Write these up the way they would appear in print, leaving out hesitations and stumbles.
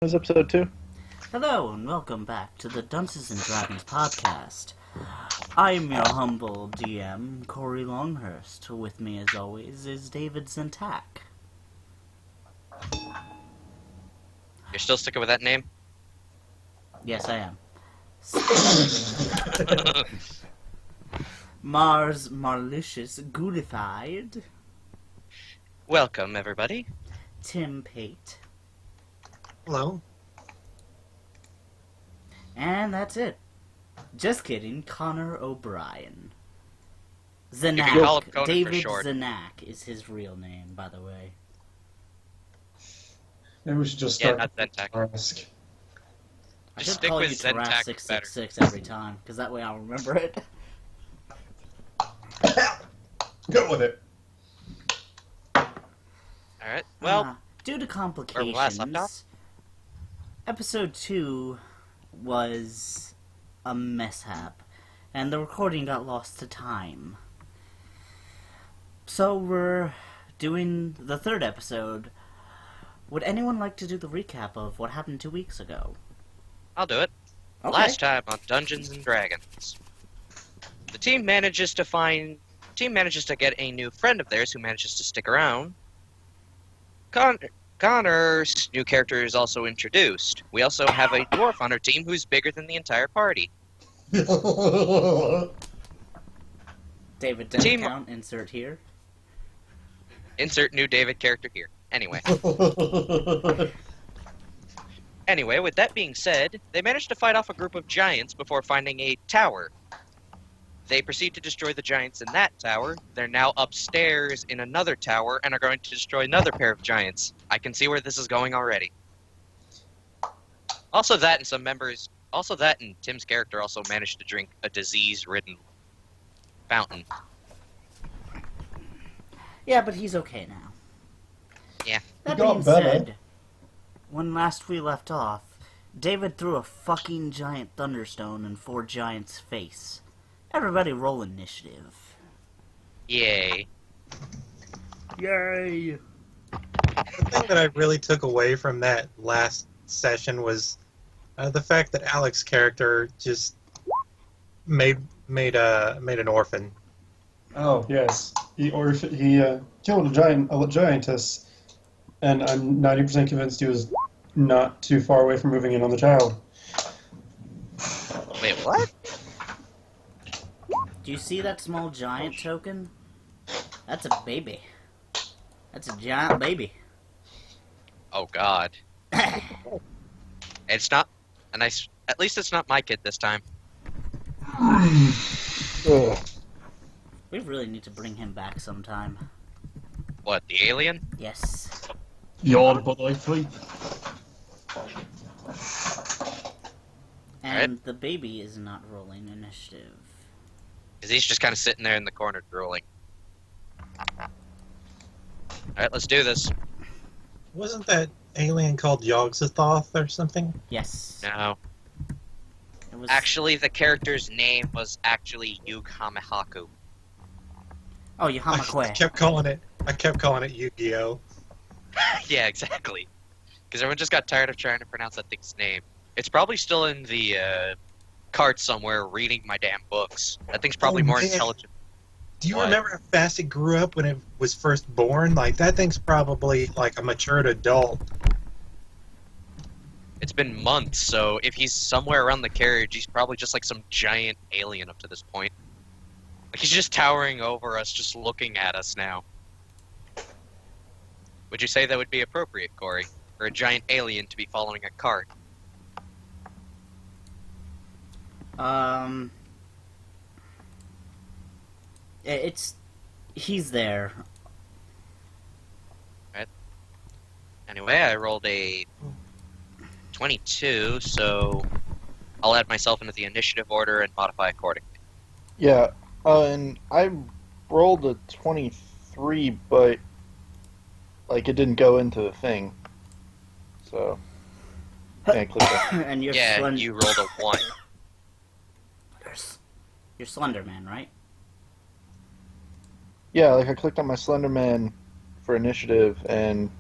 This is episode 2. Hello and welcome back to the Dunces and Dragons podcast. I'm your humble DM, Corey Longhurst. With me, as always, is David Zentak. You're still sticking with that name? Yes, I am. Mars Marlicious Goodified. Welcome, everybody. Tim Pate. Hello. And that's it. Just kidding, Connor O'Brien. You can call him Zanak. Conan for David short. Zanak is his real name, by the way. Maybe we should just Yeah, start not with Zentak. Tarask. I Just should stick call with you Zentak Taraf better. 666 every time, because that way I'll remember it. Go with it. Alright, well, Due to where we last left complications, off? episode 2 was a mishap, and the recording got lost to time. So we're doing the third episode. Would anyone like to do the recap of what happened 2 weeks ago? I'll do it. Okay. Last time on Dungeons and Dragons, the team manages to get a new friend of theirs who manages to stick around. Connor's new character is also introduced. We also have a dwarf on our team who's bigger than the entire party. David Team- count, insert here. Insert new David character here. Anyway, with that being said, they managed to fight off a group of giants before finding a tower. They proceed to destroy the giants in that tower. They're now upstairs in another tower and are going to destroy another pair of giants. I can see where this is going already. Also that and Tim's character also managed to drink a disease-ridden fountain. Yeah, but he's okay now. Yeah. That He got being better. said, when last we left off, David threw a fucking giant thunderstone in 4 giants' face. Everybody roll initiative. Yay. Yay! The thing that I really took away from that last session was the fact that Alex's character just made an orphan. Oh yes, he killed a giantess, and I'm 90% convinced he was not too far away from moving in on the child. Wait, what? Do you see that small giant token? That's a baby. That's a giant baby. Oh god. It's not a nice... At least it's not my kid this time. Ugh. We really need to bring him back sometime. What, the alien? Yes. Yawn, but I flee. And the baby is not rolling initiative. Because he's just kind of sitting there in the corner drooling. Alright, let's do this. Wasn't that alien called Yogg-Sothoth or something? Yes. No. It was Actually, the character's name was actually Yug Hamahaku. Oh, I Yahamakwe. kept calling it Yu-Gi-Oh. Yeah, exactly. Because everyone just got tired of trying to pronounce that thing's name. It's probably still in the cart somewhere reading my damn books. That thing's probably Oh, more man. intelligent. Do you What? remember how fast it grew up when it was first born? Like, that thing's probably like a matured adult. It's been months, so if he's somewhere around the carriage, he's probably just like some giant alien up to this point. Like he's just towering over us, just looking at us now. Would you say that would be appropriate, Corey? For a giant alien to be following a cart? He's there. Anyway, I rolled a 22, so I'll add myself into the initiative order and modify accordingly. Yeah, and I rolled a 23, but like it didn't go into the thing. So can't click that. And you're Yeah, Slender. you rolled a 1. You're Slender Man, right? Yeah, like I clicked on my Slender Man for initiative, and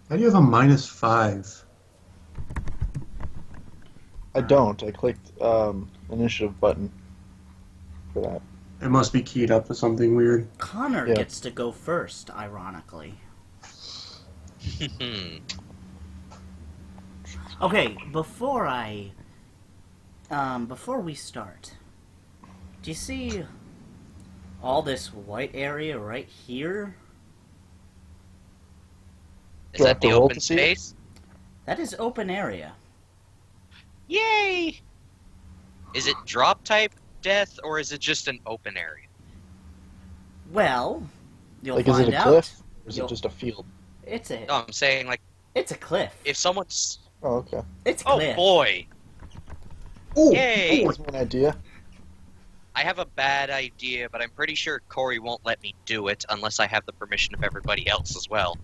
How do you have a -5? I don't. I clicked initiative button for that. It must be keyed up to something weird. Connor Yeah. gets to go first, ironically. Okay, before we start, do you see all this white area right here? Is Do I that have to the roll open to see it? space? That is open area. Yay! Is it drop type death or is it just an open area? Well, you'll Like, is find it a out. cliff or is You'll- it just a field? It's a No, I'm saying like it's a cliff. if someone's Oh, okay. It's a oh cliff. boy, Oh, yay! That gives me an idea. I have a bad idea, but I'm pretty sure Corey won't let me do it unless I have the permission of everybody else as well.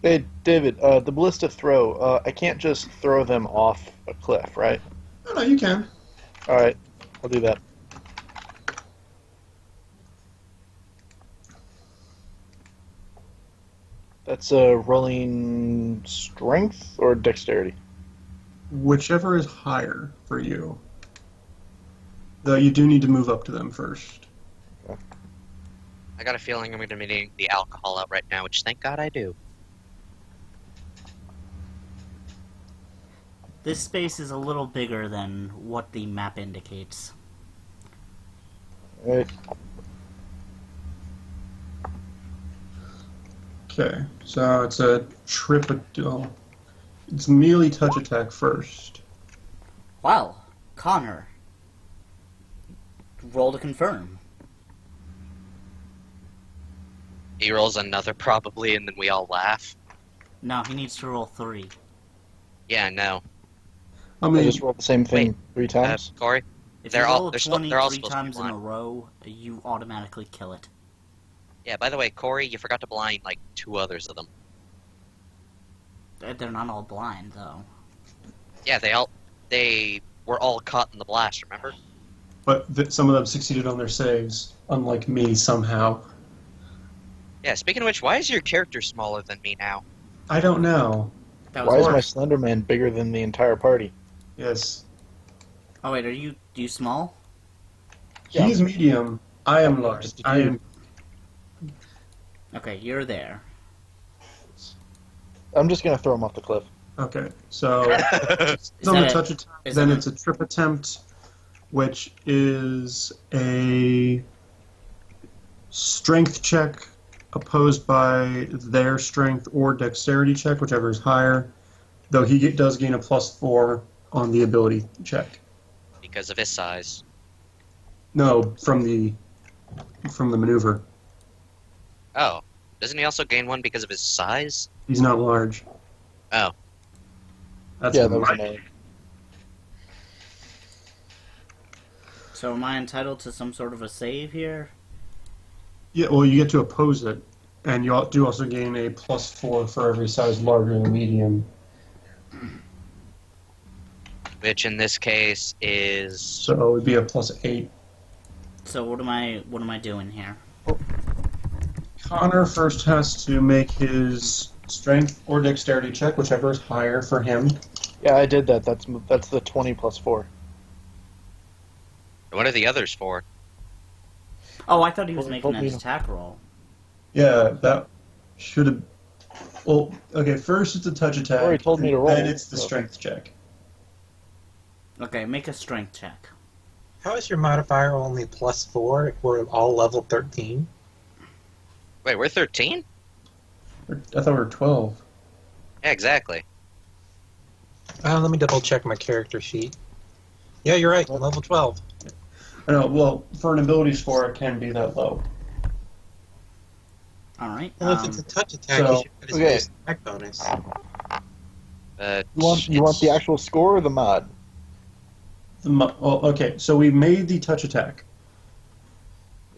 Hey, David, the ballista throw, I can't just throw them off a cliff, right? no, you can. Alright, I'll do that. That's rolling strength or dexterity? Whichever is higher for you. Though you do need to move up to them first. I got a feeling I'm going to be needing the alcohol out right now, which thank God I do. This space is a little bigger than what the map indicates. Alright. Okay, so it's a it's melee touch attack first. Wow, Connor. Roll to confirm. He rolls another probably, and then we all laugh. No, he needs to roll 3. Yeah, no. I I mean, just rolled the same thing 3 times. Corey? If They're you all- roll they're 20 they're all 3 supposed to be times in a blind. row, you automatically kill it. Yeah, by the way, Corey, you forgot to blind like 2 others of them. They're not all blind, though. Yeah, they were all caught in the blast, remember? but some of them succeeded on their saves, unlike me somehow. Yeah, speaking of which, why is your character smaller than me now? I don't know. That was Why is my horse. Slender Man bigger than the entire party? Yes, Oh wait, are you small? Yeah. he's medium. I am large. Just a I dude. am. Okay, you're there. I'm just gonna throw him off the cliff. Okay, so Is it's on the that touch attack. is Then that it's a trip attempt, which is a strength check opposed by their strength or dexterity check, whichever is higher. Though he does gain a +4 on the ability check. Because of his size. No, from the maneuver. Oh, doesn't he also gain one because of his size? He's not large. Oh. That's Yeah, that was right. an A. So am I entitled to some sort of a save here? Yeah, well, you get to oppose it, and you do also gain a +4 for every size larger than medium. Which in this case is... So it would be a +8. So what am I doing here? Connor first has to make his strength or dexterity check, whichever is higher for him. Yeah, I did that. That's the 20 plus 4. What are the others for? Oh, I thought he was Well, making an hopefully- attack roll. Yeah, that should have. Well, okay. First, it's a touch attack. Already told me to roll, Then it's the so- strength check. Okay, make a strength check. How is your modifier only +4 if we're all level 13? Wait, we're 13? I thought we were 12. Yeah, exactly. Let me double check my character sheet. Yeah, you're right. Level 12. I know. Well, for an ability score, it can be that low. All right. Well, if it's a touch attack, so- you should get his okay. base attack bonus. You want the actual score or the mod? Well, okay. So we made the touch attack.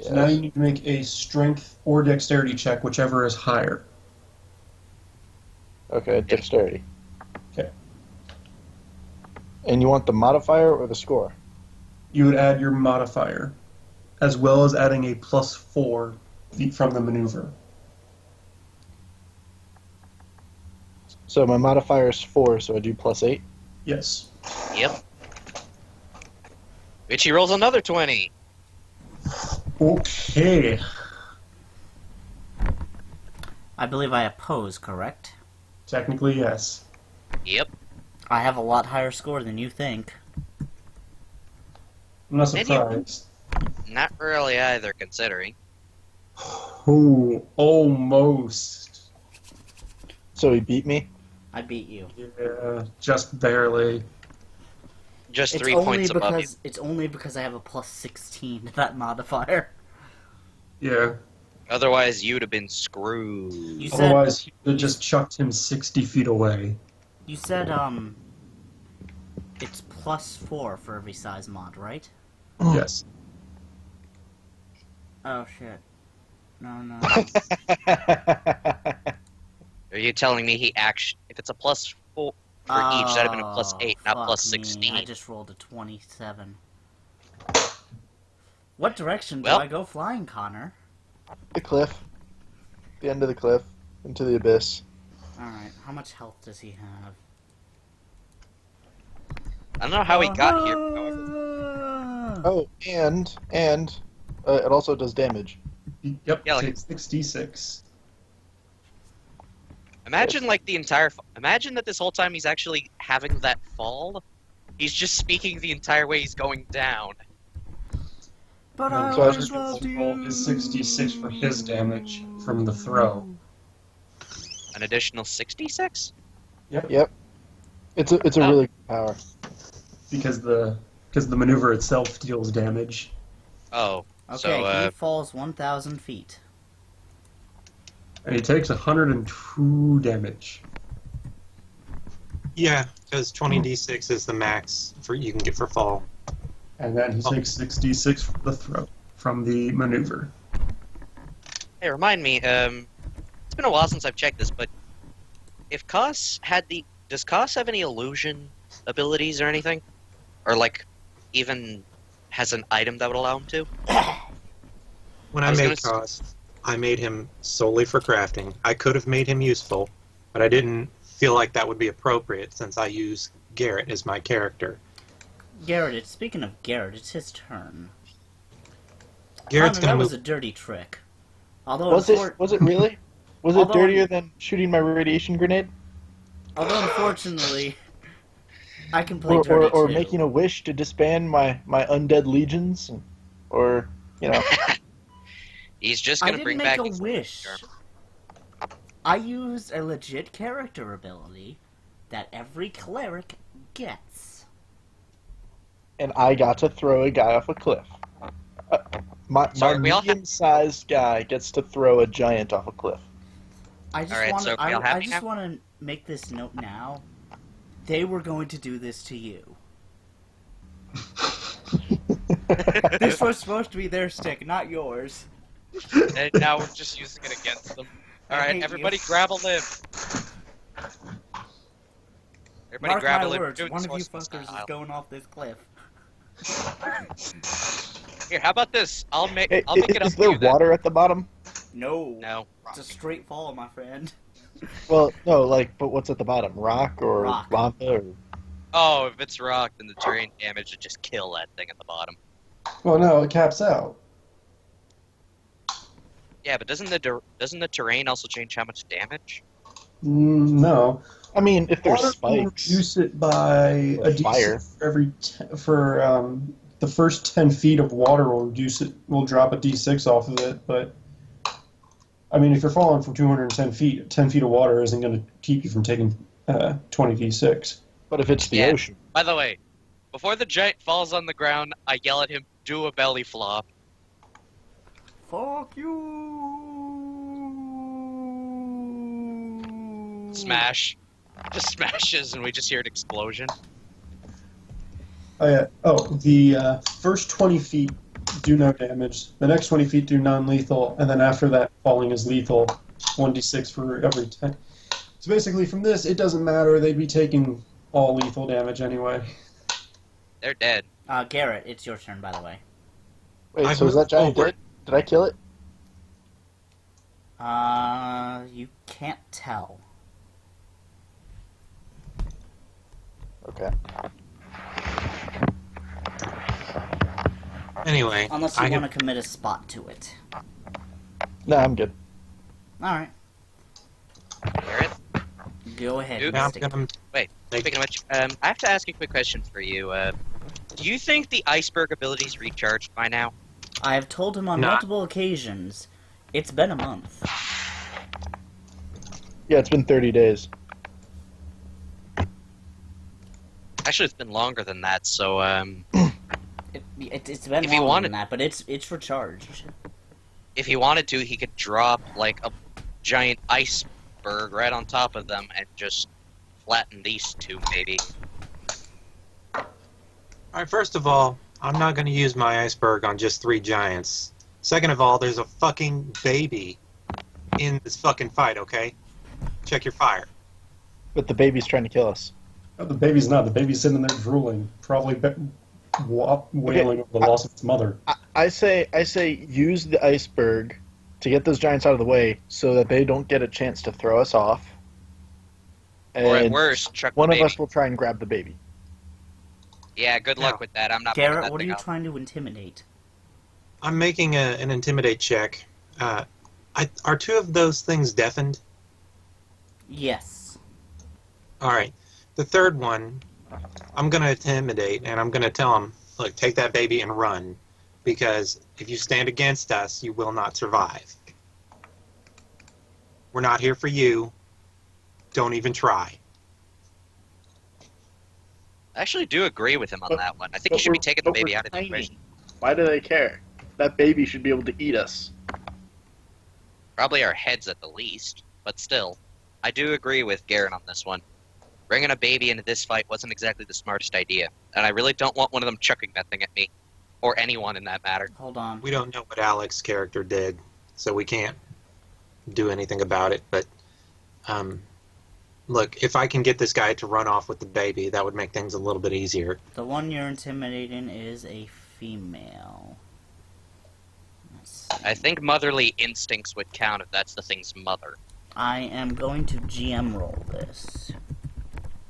So now Yes. you need to make a strength or dexterity check, whichever is higher. Okay, dexterity. Okay. And you want the modifier or the score? You would add your modifier, as well as adding a +4 feet from the maneuver. So my modifier is 4, so I do +8. Yes. Yep. Richie rolls another 20. Okay. I believe I oppose, correct? Technically, yes. Yep. I have a lot higher score than you think. I'm not And you- surprised. Not really either, considering. Oh, almost. So he beat me? I beat you. Yeah, just barely. Just It's 3 only points above you. because it's only because I have a +16 to that modifier. Yeah. Otherwise, you'd have been screwed. You said Otherwise, he would have just chucked him 60 feet away. it's +4 for every size mod, right? Yes. Oh shit. No. Are you telling me he actually... If it's a +4 for each, that'd have been a +8, not fuck +16. me. I just rolled a 27. What direction do Well- I go flying, Connor? The cliff. The end of the cliff. Into the abyss. Alright, how much health does he have? I don't know how he got here. Ah! Oh, and it also does damage. Yep, Yeah, like- takes 6d6. Imagine like the entire... Imagine that this whole time he's actually having that fall. He's just speaking the entire way he's going down. But And I so I always just loved roll you. is 66 for his damage from the throw. An additional 66? Yep. It's a Oh. really good power. Because the maneuver itself deals damage. Oh. Okay, So, he falls 1,000 feet. And he takes 102 damage. Yeah, because 20d6 is the max for you can get for fall. And then he takes 6d6 from the throw, from the maneuver. Hey, remind me, it's been a while since I've checked this, but if Koss had the... Does Koss have any illusion abilities or anything? Or, like, even has an item that would allow him to? When I I was made gonna Cost, I made him solely for crafting. I could have made him useful, but I didn't feel like that would be appropriate since I use Garrett as my character. Garrett, speaking of Garrett, it's his turn. Garrett's Connor, gonna that move. was a dirty trick. Although, Was it really? Was it Although- dirtier than shooting my radiation grenade? although unfortunately, I can play dirty Or too. making a wish to disband my undead legions? Or, you know... He's just I gonna didn't bring make back... a his- wish. I used a legit character ability that every cleric gets. and I got to throw a guy off a cliff. My Sorry, we all have- medium-sized guy gets to throw a giant off a cliff. I just Alright, want so to. we all I happy just now? want to make this note now. They were going to do this to you. This was supposed to be their stick, not yours. And now we're just using it against them. I Alright, hate everybody you. grab a limb. Everybody Mark grab my a limb. words, Do it one of you sorcerer fuckers style. is going off this cliff. Here, how about this? I'll make Hey, it up is to there you then. water at the bottom? No. No. It's a straight fall, my friend. Well, no, but what's at the bottom? Rock or Rock. lava? Or... Oh, if it's rock, then the terrain damage would just kill that thing at the bottom. Well, no, it caps out. Yeah, but doesn't the terrain also change how much damage? No. I mean, if there's Water will spikes... reduce it by a Fire. d6 for every the first 10 feet of water will reduce it. Will drop a d6 off of it, but I mean, if you're falling from 210 feet, 10 feet of water isn't going to keep you from taking 20 d6. But if it's the Yeah. ocean... By the way, before the giant falls on the ground, I yell at him, "Do a belly flop." Fuck you. Smash. Just smashes, and we just hear an explosion. The first 20 feet do no damage. The next 20 feet do non-lethal, and then after that, falling is lethal. 1d6 for every 10. So basically, from this, it doesn't matter. They'd be taking all lethal damage anyway. They're dead. Garrett, it's your turn, by the way. Wait, I so is that moved giant forward. dead? Did I kill it? You can't tell. Okay. Anyway, Unless you want to commit a spot to it. No, I'm good. Alright. Garrett? Go ahead, Duke? I'm Mystic. gonna Wait, speaking of which, I have to ask you a quick question for you. Do you think the iceberg ability's recharged by now? I have told him on Nah. multiple occasions, it's been a month. Yeah, it's been 30 days. Actually, it's been longer than that, so, It's been If he longer wanted- than that, but it's recharged. if he wanted to, he could drop, like, a giant iceberg right on top of them and just flatten these two, maybe. Alright, first of all, I'm not gonna use my iceberg on just 3 giants. Second of all, there's a fucking baby in this fucking fight, okay? Check your fire. But the baby's trying to kill us. Oh, the baby's not. The baby's sitting there drooling, probably wailing over the loss of its mother. I say use the iceberg to get those giants out of the way so that they don't get a chance to throw us off. Or at And worst, chuck the one of baby. us will try and grab the baby. Yeah, good luck Yeah. with that. I'm not picking Garrett, that what are thing you up. trying to intimidate? I'm making an intimidate check. Are 2 of those things deafened? Yes. Alright. The third one, I'm going to intimidate, and I'm going to tell him, look, take that baby and run. Because if you stand against us, you will not survive. We're not here for you. Don't even try. I actually do agree with him on But- that one. I think you should be taking the baby out of the tiny. equation. Why do they care? That baby should be able to eat us. Probably our heads at the least, but still. I do agree with Garrett on this one. Bringing a baby into this fight wasn't exactly the smartest idea, and I really don't want one of them chucking that thing at me. Or anyone in that matter. Hold on. We don't know what Alex's character did, so we can't do anything about it. But, look, if I can get this guy to run off with the baby, that would make things a little bit easier. The one you're intimidating is a female. Let's see. I think motherly instincts would count if that's the thing's mother. I am going to GM roll this.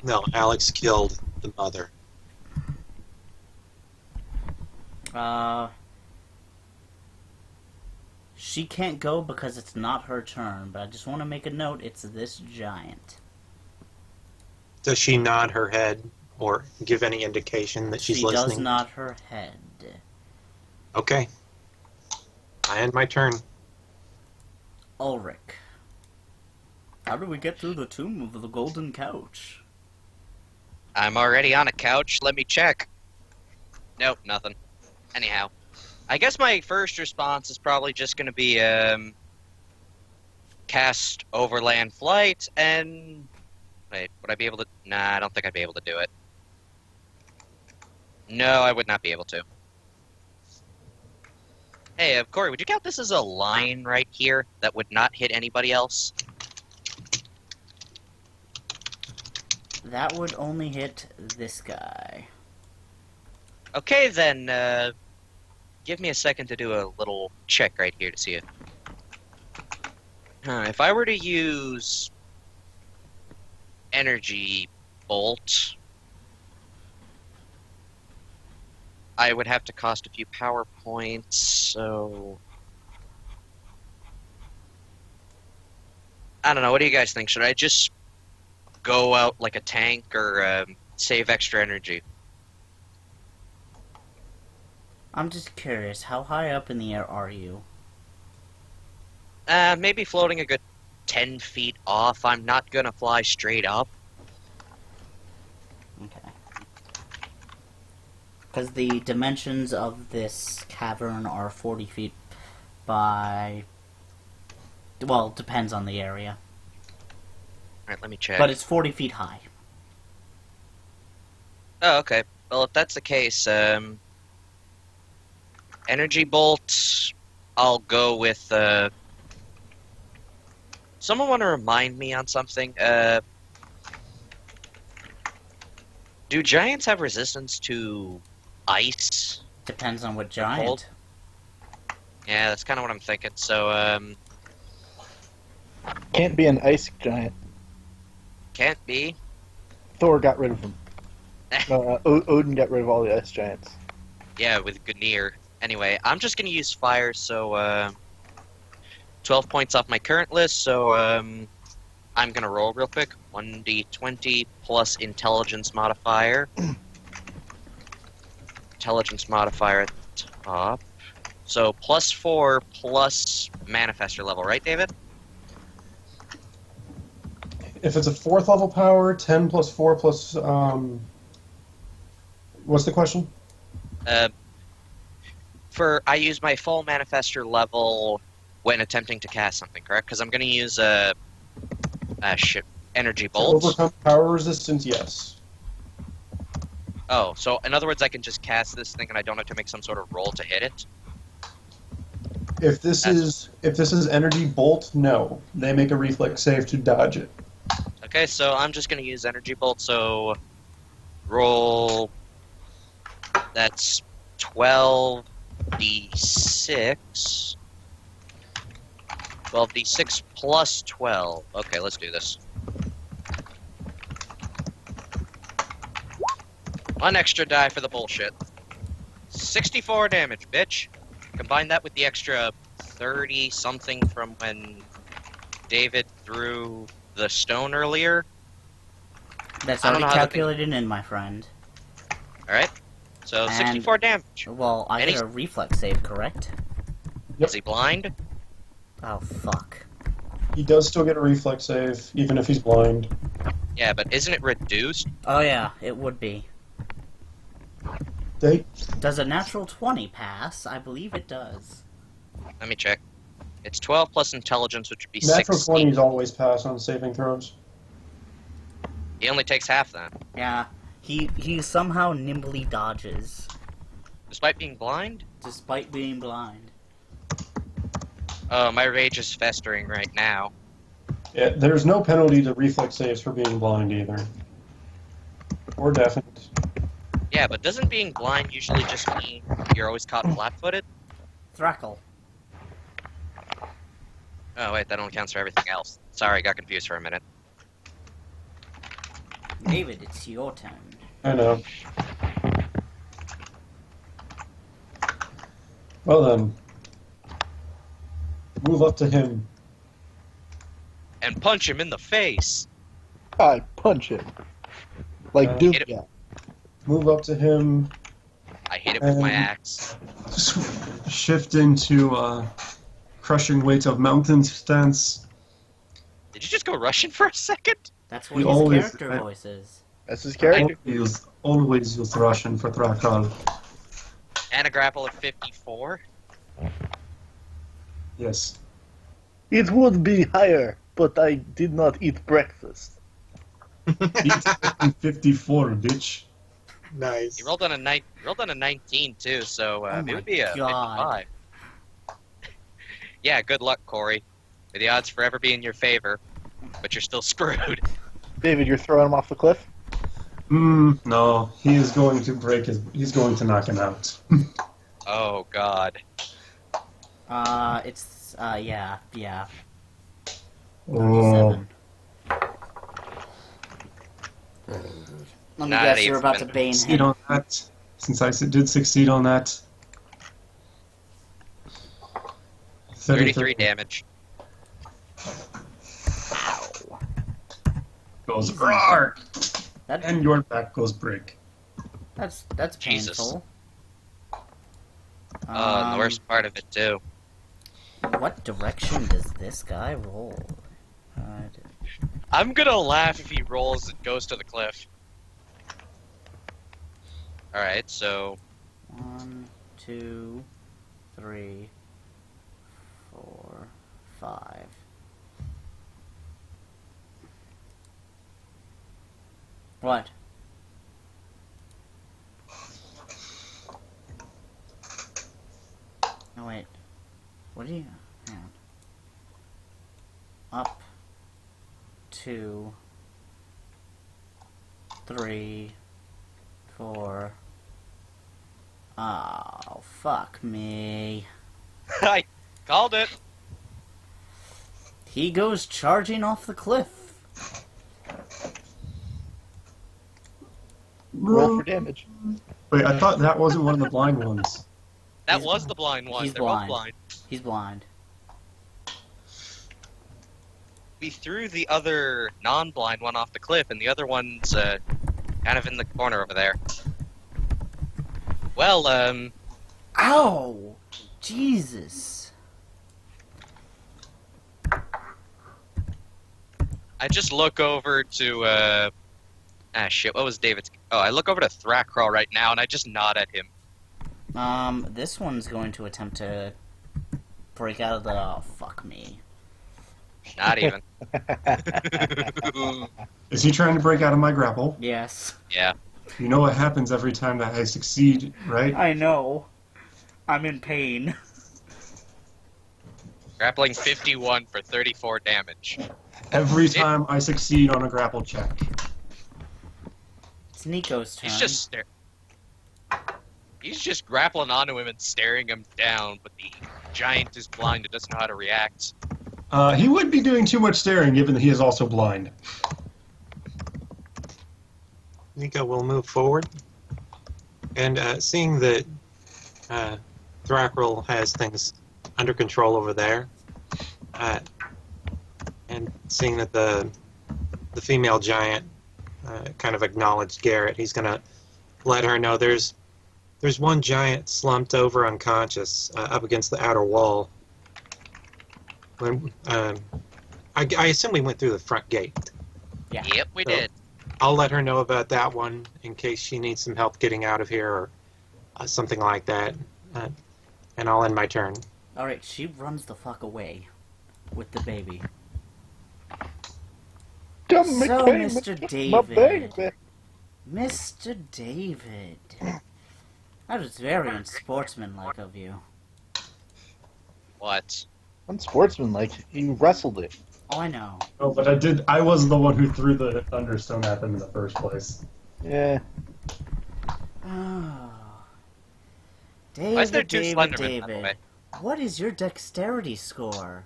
No, Alex killed the mother. She can't go because it's not her turn, but I just want to make a note, it's this giant. Does she nod her head or give any indication that she's She listening? does nod her head. Okay. I end my turn. Ulrich. How do we get through the tomb of the golden couch? I'm already on a couch. Let me check. Nope, nothing. Anyhow, I guess my first response is probably just going to be cast Overland Flight and... Wait, would I be able to... Nah, I don't think I'd be able to do it. No, I would not be able to. Hey, Corey, would you count this as a line right here that would not hit anybody else? That would only hit this guy. Okay, then, give me a second to do a little check right here to see it. If I were to use Energy Bolt, I would have to cost a few power points, so... I don't know, what do you guys think? Should I just go out like a tank or save extra energy? I'm just curious, how high up in the air are you? Maybe floating a good 10 feet off. I'm not gonna fly straight up. Okay. Because the dimensions of this cavern are 40 feet by... Well, it depends on the area. Alright, let me check. But it's 40 feet high. Oh, okay. Well, if that's the case, Energy Bolt, I'll go with, Someone want to remind me on something? Do giants have resistance to ice? Depends on what Cold? giant. Yeah, that's kind of what I'm thinking. So, Can't be an ice giant. Can't be. Thor got rid of him. Odin got rid of all the ice giants. Yeah, with Gungnir. Anyway, I'm just gonna use fire, so 12 points off my current list, so I'm gonna roll real quick. 1d20 plus intelligence modifier. Intelligence modifier at the top. So +4 plus manifester level, right, David? If it's a 4th level power, 10 plus 4 plus. What's the question? I use my full manifester level when attempting to cast something, correct? Because I'm going to use energy To bolts. overcome power resistance, yes. Oh, so in other words, I can just cast this thing and I don't have to make some sort of roll to hit it. If this is energy bolt, no. They make a reflex save to dodge it. Okay, so I'm just going to use energy bolt. So roll. That's 12d6. 12d6 plus 12. Okay, let's do this. One extra die for the bullshit. 64 damage, bitch. Combine that with the extra 30-something from when David threw the stone earlier. That's I don't already know how that calculated in, my friend. Alright. So And- 64 damage. Well, I And get a reflex save, correct? Yep. Is he blind? Oh, fuck. He does still get a reflex save, even if he's blind. Yeah, but isn't it reduced? Oh yeah, it would be. They Does a natural 20 pass? I believe it does. Let me check. It's 12 plus intelligence, which would be natural 16. 20s always pass on saving throws. He only takes half then. Yeah, he somehow nimbly dodges, Despite being blind? despite being blind. Oh, my rage is festering right now. Yeah, there's no penalty to reflex saves for being blind either. Or deafened. Yeah, but doesn't being blind usually just mean you're always caught flat-footed? Thrackle. Oh, wait, that only counts for everything else. Sorry, got confused for a minute. David, it's your turn. I know. Well then. Move up to him. And punch him in the face! I punch him. Like Doom Hit Guy. Move up to him. I hit it with my axe. Shift into crushing weight of mountain stance. Did you just go Russian for a second? That's what He his always- character voice is. That's his character. Always use Russian for Thrakal. And a grapple of 54? Yes. It would be higher, but I did not eat breakfast. He's 54, bitch. Nice. He rolled on a 19 too, so Oh it my would be a God. 55. Yeah, good luck, Corey. May the odds forever be in your favor, but you're still screwed. David, you're throwing him off the cliff? No. He is going to he's going to knock him out. Oh God. Yeah. Oh. 37. Let me Not guess, you're even. about to bane Succeed him. on that. Since I did succeed on that. 33 damage. Ow. Goes Easy. roar, That, and your back goes break. that's Jesus. painful. And the worst part of it too. What direction does this guy roll? I'm gonna laugh if he rolls and goes to the cliff. Alright, so 1, 2, 3, 4, 5. What? Oh wait. What do you? Hang on. Up. 2, 3, 4. Oh, fuck me. I called it. He goes charging off the cliff. Roll for damage. Wait, I thought that wasn't one of the blind ones. That was the blind one. He's They're both blind. blind. He's blind. We threw the other non-blind one off the cliff, and the other one's kind of in the corner over there. Well, Ow! Jesus. I just look over to, shit, what was David's... Oh, I look over to Thrackrawl right now, and I just nod at him. This one's going to attempt to break out of the... Oh, fuck me. Not even. Is he trying to break out of my grapple? Yes. Yeah. You know what happens every time that I succeed, right? I know. I'm in pain. Grappling 51 for 34 damage. Every time I succeed on a grapple check. It's Nico's turn. He's just grappling onto him and staring him down, but the giant is blind and doesn't know how to react. He would be doing too much staring, given that he is also blind. Nico will move forward, and seeing that Thrackrawl has things under control over there, and seeing that the female giant kind of acknowledged Garrett, he's gonna let her know there's one giant slumped over unconscious up against the outer wall. When I assume we went through the front gate. Yeah. Yep, we So- did. I'll let her know about that one in case she needs some help getting out of here or something like that. And I'll end my turn. Alright, she runs the fuck away with the baby. Dumb So, McCain, Mr. my David. baby. Mr. David. That was very unsportsmanlike of you. What? Unsportsmanlike. You wrestled it. Oh, I know. Oh, but I was the one who threw the thunderstone at them in the first place. Yeah. Oh. David, Why is there two David, Slendermen, by the David. way? What is your dexterity score?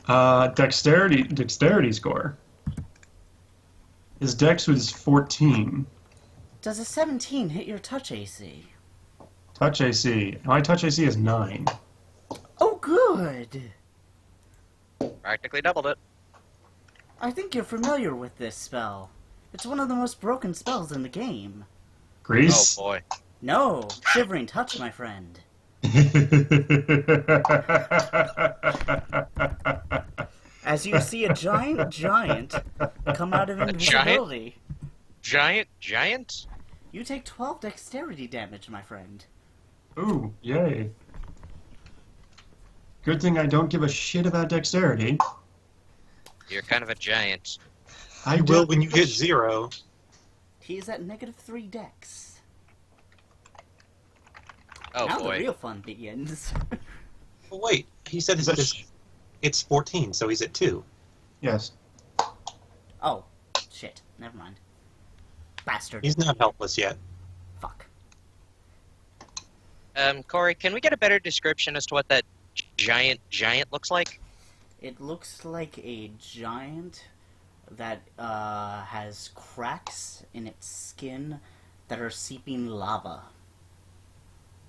Dexterity score. His dex was 14. Does a 17 hit your touch AC? Touch AC. My touch AC is 9. Oh, good! Practically doubled it. I think you're familiar with this spell. It's one of the most broken spells in the game. Grease? Oh boy. No, Shivering Touch, my friend. As you see a giant come out of invisibility. Giant? You take 12 dexterity damage, my friend. Ooh, yay. Good thing I don't give a shit about dexterity. You're kind of a giant. I You will don't when you hit 0. He is at -3 dex. Oh Now the boy. real fun begins. Oh, wait, he said it's 14, so he's at 2. Yes. Oh, shit. Never mind. Bastard. He's not helpless yet. Fuck. Corey, can we get a better description as to what that giant looks like? It looks like a giant that has cracks in its skin that are seeping lava.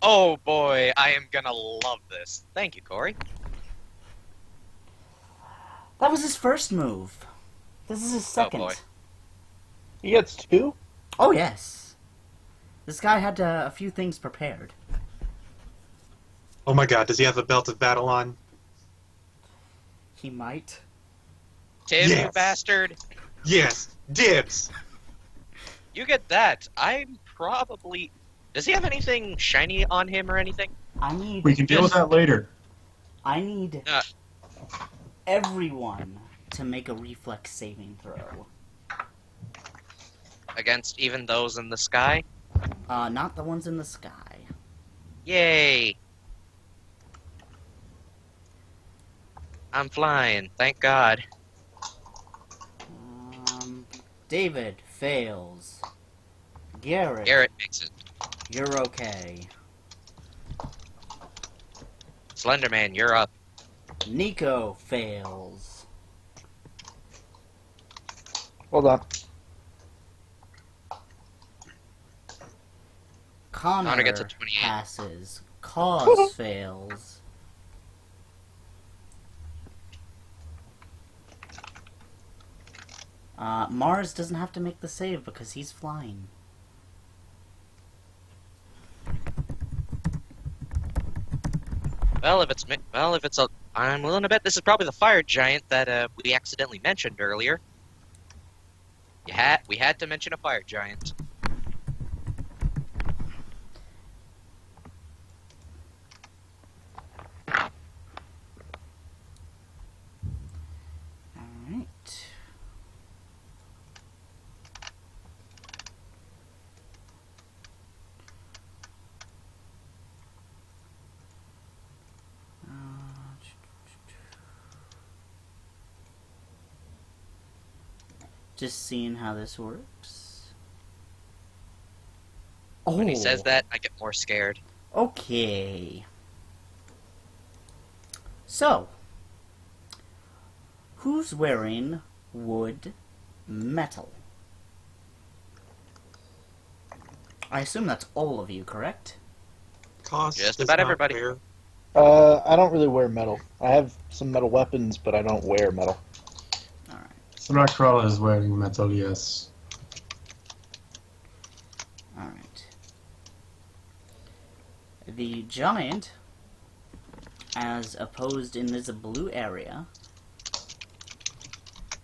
Oh boy, I am gonna love this. Thank you, Corey. That was his first move. This is his second. boy. He gets 2? Oh, yes. This guy had a few things prepared. Oh my god, does he have a belt of battle on? He might. Tim, you Yes. bastard. Yes! Dibs! You get that. I'm probably... Does he have anything shiny on him or anything? I need. We can deal with that later. I need Uh. everyone to make a reflex saving throw. Against even those in the sky? Not the ones in the sky. Yay! I'm flying, thank God. David fails. Garrett makes it. You're okay. Slenderman, you're up. Nico fails. Hold on. Connor gets a Connor 28. passes. Cause fails. Mars doesn't have to make the save because he's flying. Well, if it's a, I'm willing to bet this is probably the fire giant that we accidentally mentioned earlier. We had to mention a fire giant. Alright. Just seeing how this works. When he says that, I get more scared. Okay. So, who's wearing wood metal? I assume that's all of you, correct? Cost Just is about not everybody. fair. I don't really wear metal. I have some metal weapons, but I don't wear metal. Alright. Smackcrawler is wearing metal, yes. Alright. The giant, as opposed in this blue area,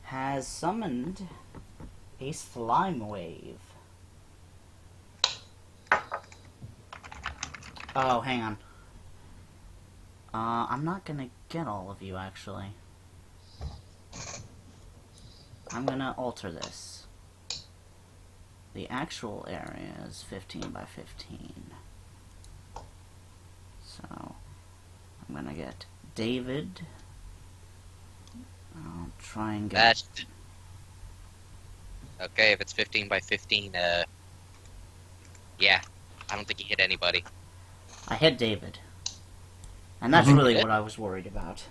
has summoned a slime wave. Oh, hang on. I'm not gonna get all of you, actually. I'm gonna alter this. The actual area is 15 by 15. So, I'm gonna get David. I'll try and get... That's okay. If it's 15 by 15, yeah, I don't think he hit anybody. I hit David. And that's really what I was worried about.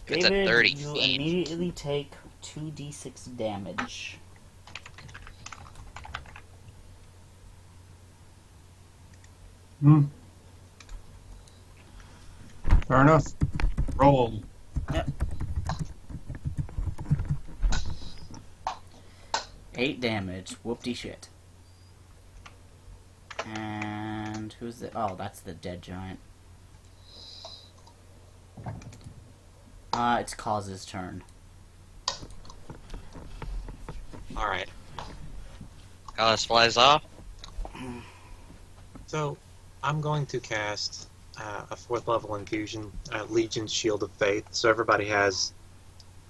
It's at David, 30 you feet. immediately take 2d6 damage. Hmm. Fair enough. Roll. Yep. 8 damage. Whoop-de shit. And who's the... Oh, that's the dead giant. It's Cause's turn. Alright. Alice flies off. So, I'm going to cast a 4th level infusion, Legion's Shield of Faith. So everybody has,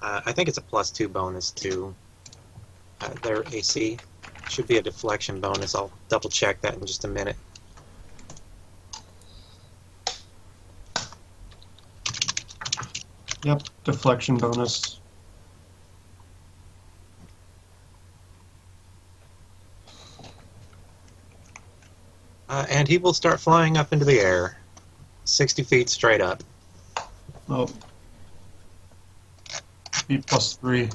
I think it's a +2 bonus to their AC. Should be a deflection bonus. I'll double check that in just a minute. Yep, deflection bonus. And he will start flying up into the air. 60 feet straight up. Oh. Be +3.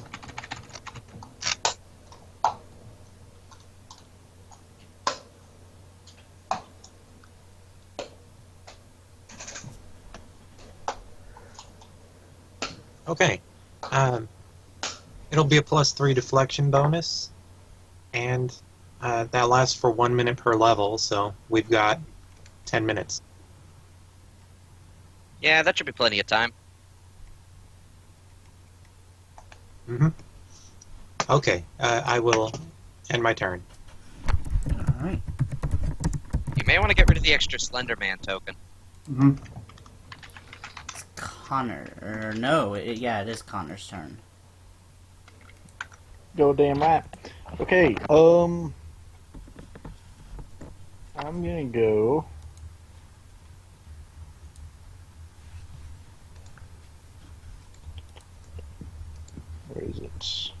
Okay. It'll be a +3 deflection bonus. And that lasts for 1 minute per level, so we've got 10 minutes. Yeah, that should be plenty of time. Mm-hmm. Okay, I will end my turn. Alright. You may want to get rid of the extra Slender Man token. Mm-hmm. It's Connor. Or no, yeah, it is Connor's turn. Go damn right. Okay, I'm gonna go. Where is it?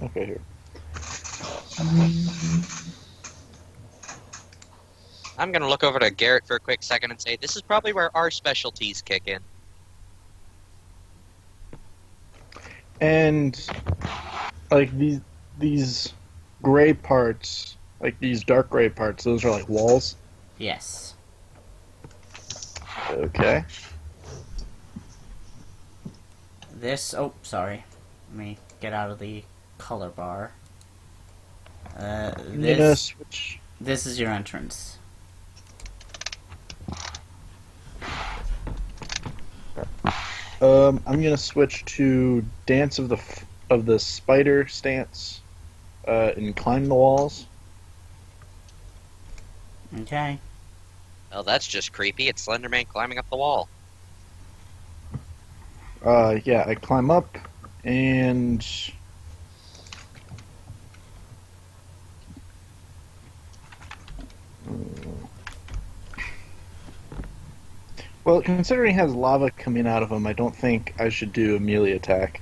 Okay, here. I'm gonna look over to Garrett for a quick second and say, this is probably where our specialties kick in. And Like these gray parts, like these dark gray parts, those are like walls. Yes. Okay. This. Oh, sorry. Let me get out of the color bar. I'm gonna switch. This is your entrance. I'm gonna switch to Dance of the Spider stance, and climb the walls. Okay. Oh, that's just creepy. It's Slenderman climbing up the wall. Yeah, I climb up and. Well, considering he has lava coming out of him, I don't think I should do a melee attack.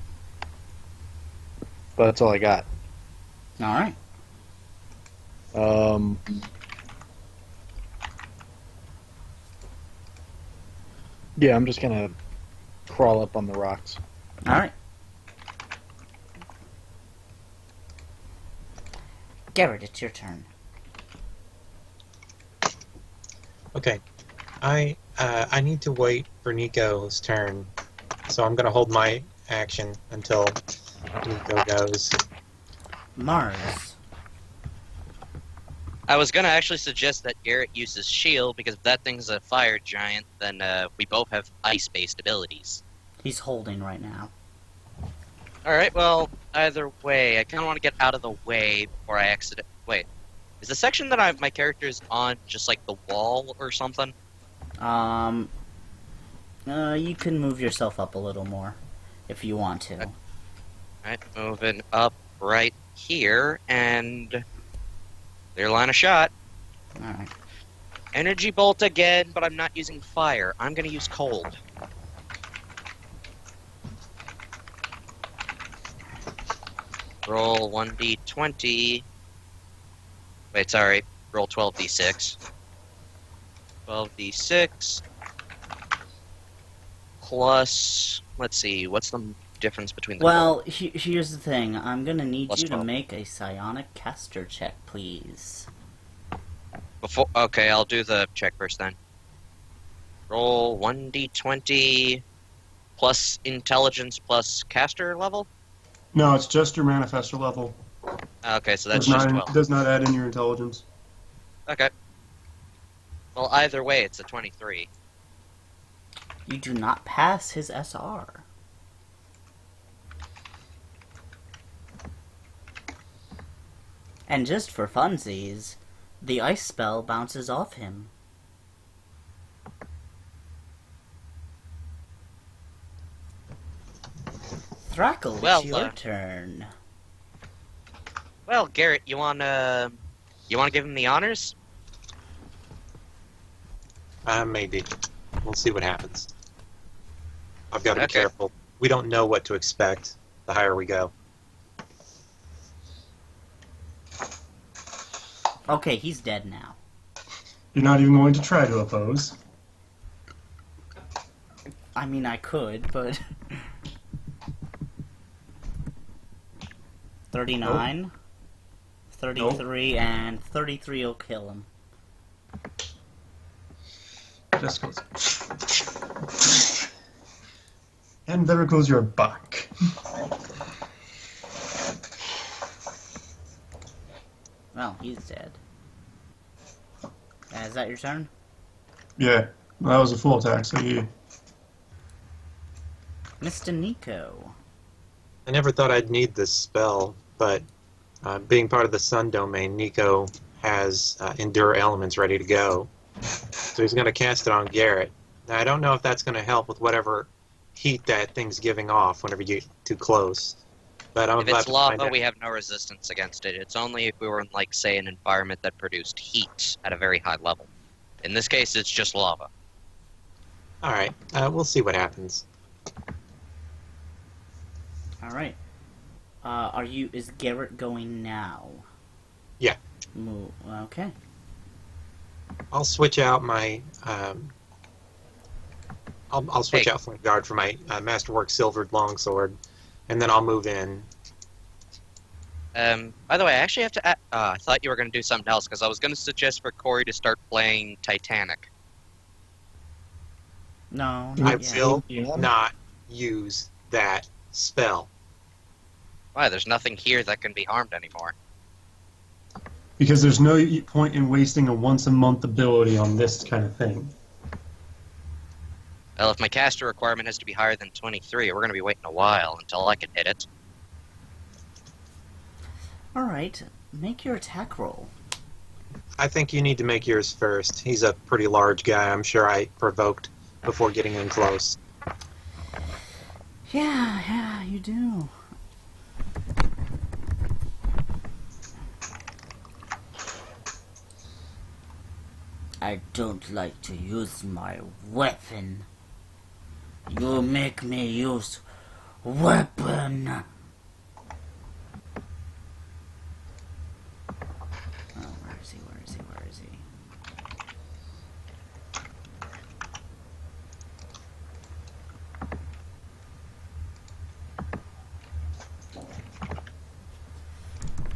But that's all I got. Alright. Yeah, I'm just gonna crawl up on the rocks. Alright. Garrett, it's your turn. Okay. I need to wait for Nico's turn, so I'm gonna hold my action until Nico goes. Mars. I was gonna actually suggest that Garrett uses shield, because if that thing's a fire giant, then we both have ice-based abilities. He's holding right now. Alright, well, either way, I kind of want to get out of the way before I accident. Wait, is the section that my character is on just like the wall or something? You can move yourself up a little more if you want to. Alright, moving up right here, and clear line of shot. Alright. Energy bolt again, but I'm not using fire. I'm gonna use cold. Roll 1d20. Wait, sorry. Roll 12d6. 12d6. Plus, let's see, what's the difference between the Well, here's the thing. I'm gonna need Plus you to 12. make a psionic caster check, please. Okay, I'll do the check first then. Roll 1d20 plus intelligence plus caster level? No, it's just your manifestor level. Okay, so that's just 12. Does not add in your intelligence. Okay. Well, either way, it's a 23. You do not pass his SR. And just for funsies, the ice spell bounces off him. Thrackle, Well, it's your turn. Well, Garrett, you wanna give him the honors? Maybe. We'll see what happens. I've got to be Okay. careful. We don't know what to expect the higher we go. Okay, he's dead now. You're not even going to try to oppose. I mean, I could, but... 39, 33, and 33 will kill him. Just goes. And there goes your back. Well, he's dead. Is that your turn? Yeah, that was a full attack, so you. Mr. Nico. I never thought I'd need this spell, but being part of the Sun domain, Nico has Endure Elements ready to go. So he's going to cast it on Garrett. Now, I don't know if that's going to help with whatever heat that thing's giving off whenever you get too close. But I'm If about it's to find lava, out. we have no resistance against it. It's only if we were in, like, say, an environment that produced heat at a very high level. In this case, it's just lava. All right, we'll see what happens. Alright. Is Garrett going now? Yeah. Move. Okay. I'll switch out my. I'll switch Hey. out Flint Guard for my Masterwork Silvered Longsword, and then I'll move in. By the way, I actually have to. I thought you were going to do something else because I was going to suggest for Corey to start playing Titanic. No, I not yet. will DM? not use that spell. Why? There's nothing here that can be harmed anymore. Because there's no point in wasting a once-a-month ability on this kind of thing. Well, if my caster requirement has to be higher than 23, we're going to be waiting a while until I can hit it. Alright, make your attack roll. I think you need to make yours first. He's a pretty large guy. I'm sure I provoked before getting in close. Yeah, you do. I don't like to use my weapon. You make me use weapon. Oh, where is he?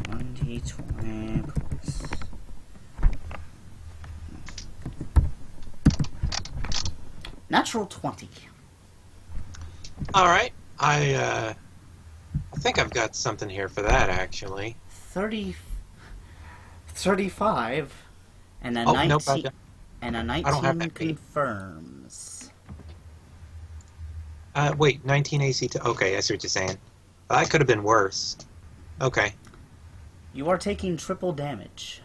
One D20 plus. Natural 20. All right. I think I've got something here for that, actually. 35 and a Oh, 19 nope, I don't- and a don't have 19 that feat. confirms. Wait, 19 AC to... Okay, I see what you're saying. That could have been worse. Okay. You are taking triple damage.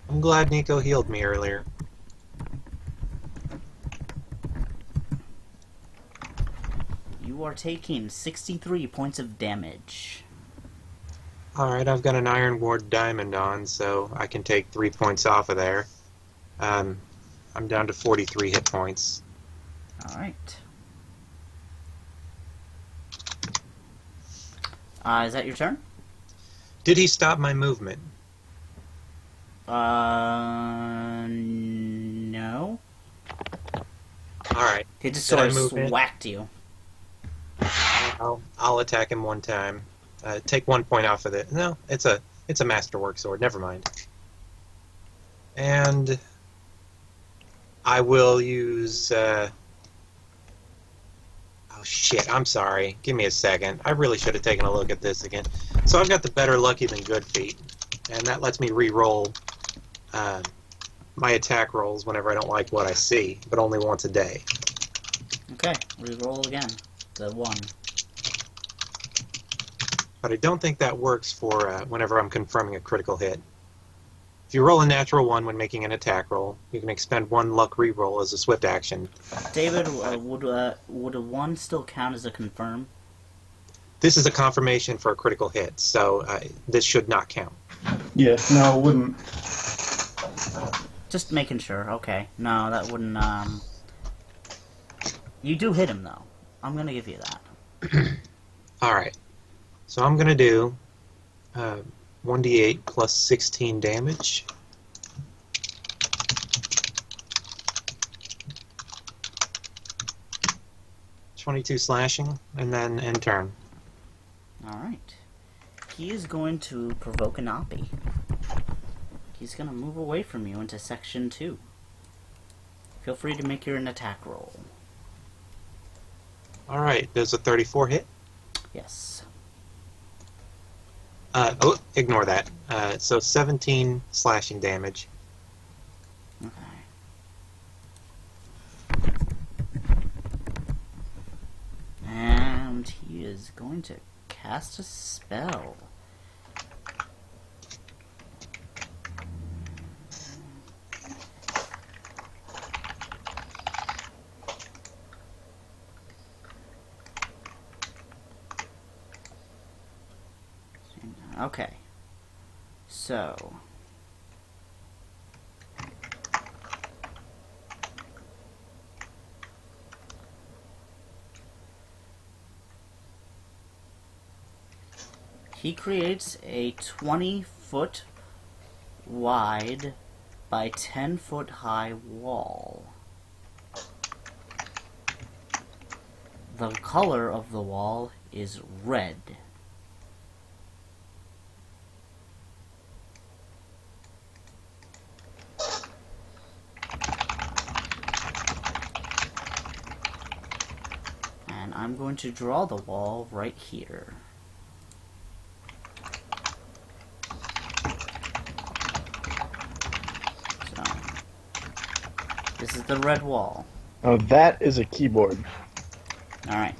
I'm glad Nico healed me earlier. You are taking 63 points of damage. Alright, I've got an Iron Ward Diamond on, so I can take 3 points off of there. I'm down to 43 hit points. Alright. Is that your turn? Did he stop my movement? No. Alright, He just Did sort I of move in? whacked you. I'll attack him one time. Take 1 point off of it. No, it's a masterwork sword. Never mind. And I will use. Oh shit! I'm sorry. Give me a second. I really should have taken a look at this again. So I've got the better lucky than good feat, and that lets me re-roll my attack rolls whenever I don't like what I see, but only once a day. Okay, re-roll again. The 1. But I don't think that works for whenever I'm confirming a critical hit. If you roll a natural 1 when making an attack roll, you can expend 1 luck reroll as a swift action. David, would a 1 still count as a confirm? This is a confirmation for a critical hit, so this should not count. Yeah, no, it wouldn't. Just making sure. Okay. No, that wouldn't, You do hit him, though. I'm gonna give you that. Alright, so I'm going to do 1d8 plus 16 damage. .22 slashing, and then end turn. Alright. He is going to provoke an Oppie. He's gonna move away from you into section 2. Feel free to make your an attack roll. Alright, there's a 34 hit. Yes. Ignore that. So 17 slashing damage. Okay. And he is going to cast a spell. Okay. So. He creates a 20-foot wide by 10-foot high wall. The color of the wall is red. I'm going to draw the wall right here. So, this is the red wall. Oh, that is a keyboard. Alright.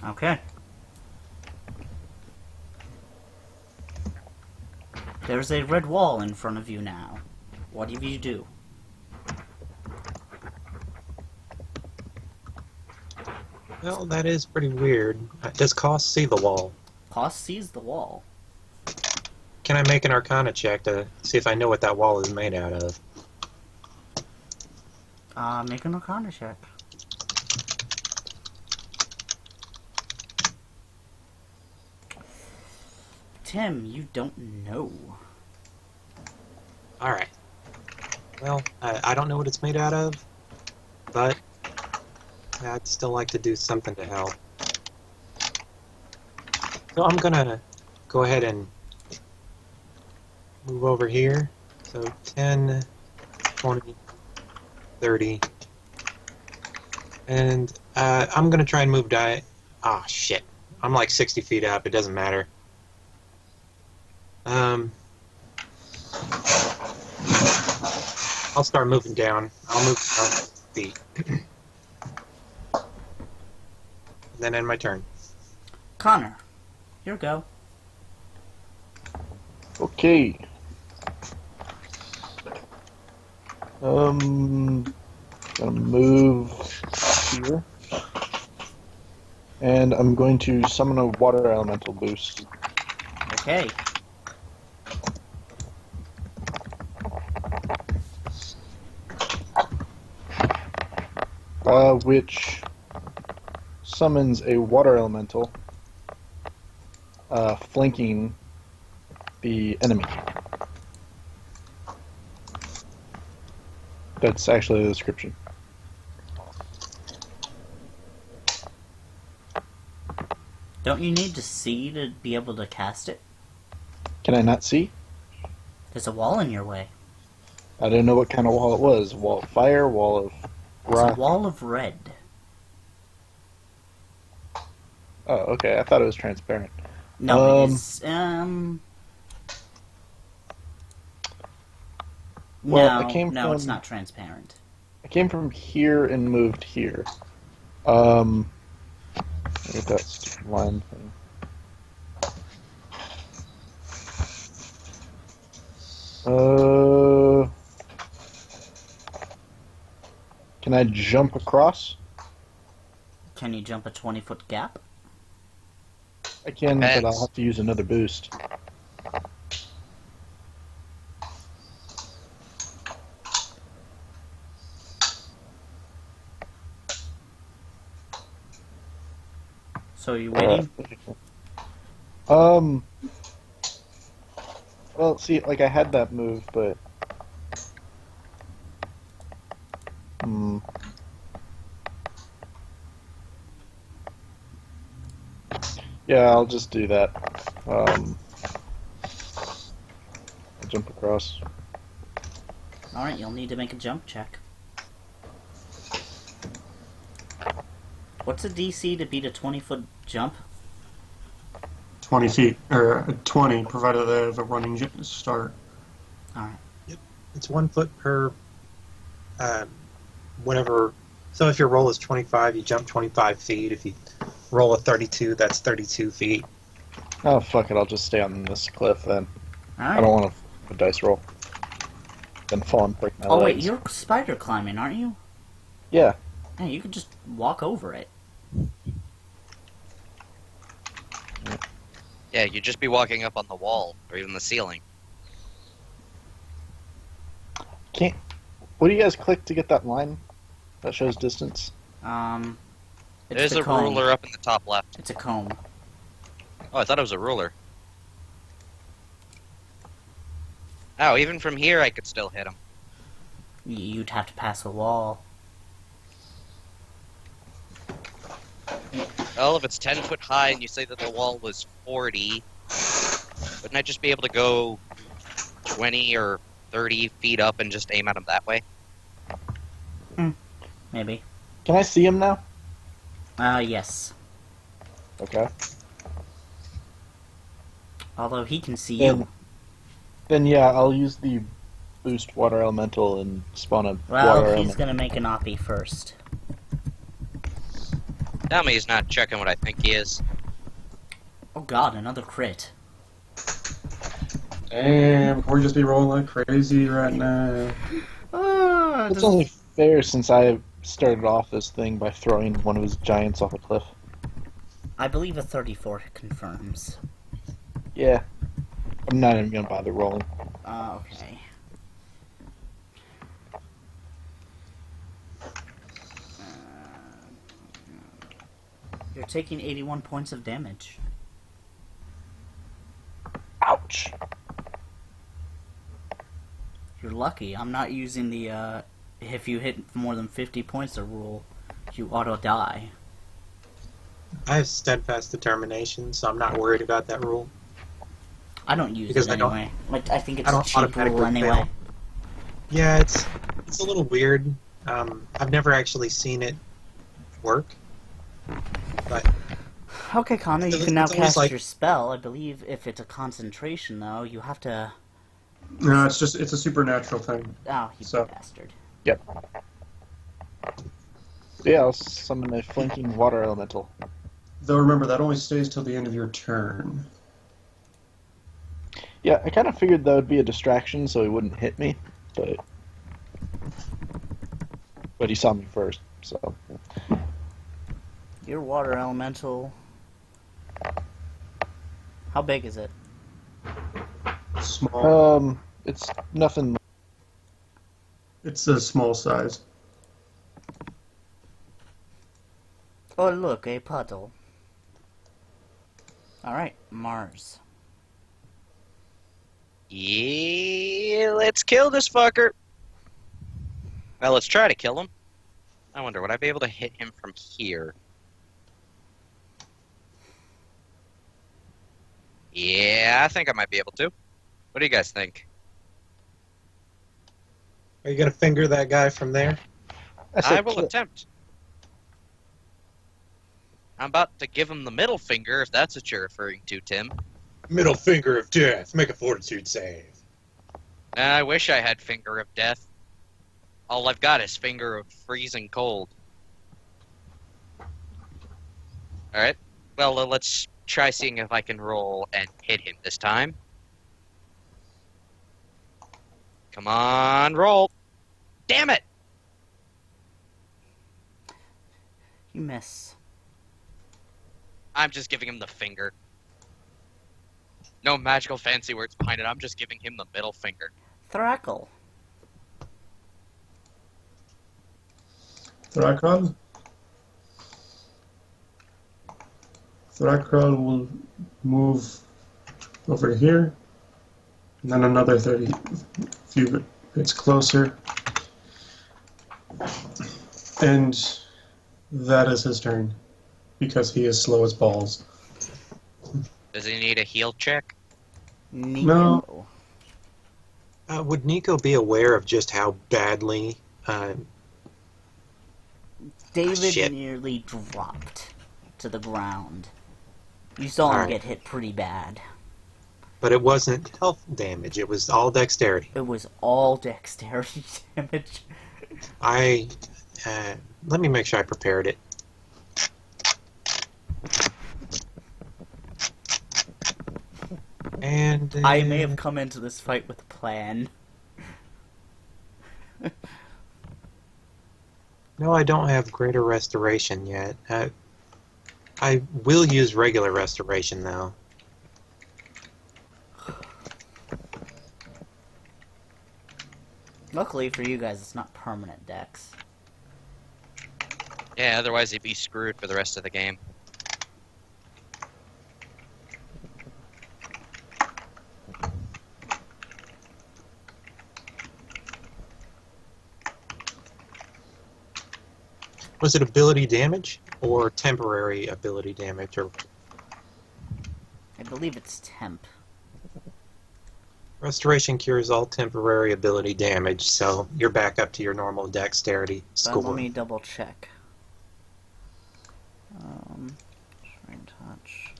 Okay. There's a red wall in front of you now. What do you do? Well, that is pretty weird. Does Koss see the wall? Koss sees the wall. Can I make an Arcana check to see if I know what that wall is made out of? Make an Arcana check. Tim, you don't know. Alright. Well, I don't know what it's made out of, but I'd still like to do something to help. So I'm gonna go ahead and move over here. So 10, 20, 30. And I'm gonna try and move Ah, shit. I'm like 60 feet up, it doesn't matter. I'll start moving down. I'll move down feet. And then end my turn. Connor, here we go. Okay. Gonna move here. And I'm going to summon a water elemental boost. Okay. Which summons a water elemental, flanking the enemy. That's actually the description. Don't you need to see to be able to cast it? Can I not see? There's a wall in your way. I didn't know what kind of wall it was. Wall of fire, wall of It's rock. a wall of red. Oh, okay. I thought it was transparent. No, it's Well, no, I came no, it's from- not transparent. I came from here and moved here. Look at that stupid line thing. Can I jump across? Can you jump a 20-foot gap? I can, but Depends. I'll have to use another boost. So are you waiting? Well, see, like I had that move, but yeah, I'll just do that. I'll jump across. Alright, you'll need to make a jump check. What's a DC to beat a 20-foot jump? 20 feet, or 20, provided they have a running start. Alright. It's 1 foot per whatever. So if your roll is 25, you jump 25 feet. If you roll a 32, that's 32 feet. Oh, fuck it, I'll just stay on this cliff then. I Alright. don't want a dice roll. Then fall and break my Oh wait, legs. you're spider climbing, aren't you? Yeah. Yeah, you could just walk over it. Yeah, you'd just be walking up on the wall or even the ceiling. Can't. What do you guys click to get that line that shows distance? It's There's the a comb. ruler up in the top left. It's a comb. Oh, I thought it was a ruler. Oh, even from here I could still hit him. You'd have to pass a wall. Well, if it's 10 foot high and you say that the wall was 40, wouldn't I just be able to go 20 or 30 feet up and just aim at him that way? maybe. Can I see him now? Yes. Okay. Although he can see Then, you. then yeah, I'll use the boost water elemental and spawn a Well, water he's elemental. gonna make an Oppie first. Tell me he's not checking what I think he is. Oh god, another crit. Damn, can we just be rolling like crazy right now? It's only fair since I started off this thing by throwing one of his giants off a cliff. I believe a 34 confirms. Yeah. I'm not even gonna bother rolling. Okay. You're taking 81 points of damage. Ouch! You're lucky. I'm not using the, if you hit more than 50 points the rule, you auto-die. I have steadfast determination, so I'm not worried about that rule. I don't use Because it I don't- anyway. Like, I think it's I a don't cheap rule automatically anyway. fail. Yeah, it's a little weird. I've never actually seen it work, but Okay, Connor, you It's can now almost cast like- your spell. I believe if it's a concentration, though, you have to... No, it's a supernatural thing. Oh, you So- bastard. Yeah, I'll summon a flanking water elemental. Though remember, that only stays till the end of your turn. Yeah, I kind of figured that would be a distraction so he wouldn't hit me, but he saw me first, so... Your water elemental... How big is it? Small. It's nothing... It's a small size. Oh, look, a puddle. Alright, Mars. Yeah, let's kill this fucker. Well, let's try to kill him. I wonder, would I be able to hit him from here? Yeah, I think I might be able to. What do you guys think? are you gonna finger that guy from there? I will attempt. I'm about to give him the middle finger, if that's what you're referring to, Tim. Middle finger of death. Make a fortitude save. I wish I had finger of death. All I've got is finger of freezing cold. Alright, well, let's try seeing if I can roll and hit him this time. Come on, roll. Damn it! You miss. I'm just giving him the finger. No magical fancy words behind it. I'm just giving him the middle finger. Thrackle. Thrakral? Thrakral will move over here, and then another 30 few bits closer. And that is his turn, because he is slow as balls. Does he need a heal check? Nico. No. Would Nico be aware of just how badly David shit. nearly dropped to the ground. You saw him Alright. get hit pretty bad. but it wasn't health damage, it was all dexterity. It was all dexterity damage. Let me make sure I prepared it. And I may have come into this fight with a plan. No, I don't have greater restoration yet. I will use regular restoration though. Luckily for you guys, it's not permanent dex. Yeah, otherwise he'd be screwed for the rest of the game. Was it ability damage or temporary ability damage? Or I believe it's temp. Restoration cures all temporary ability damage, so you're back up to your normal dexterity But score. let me double check. Shrine touch.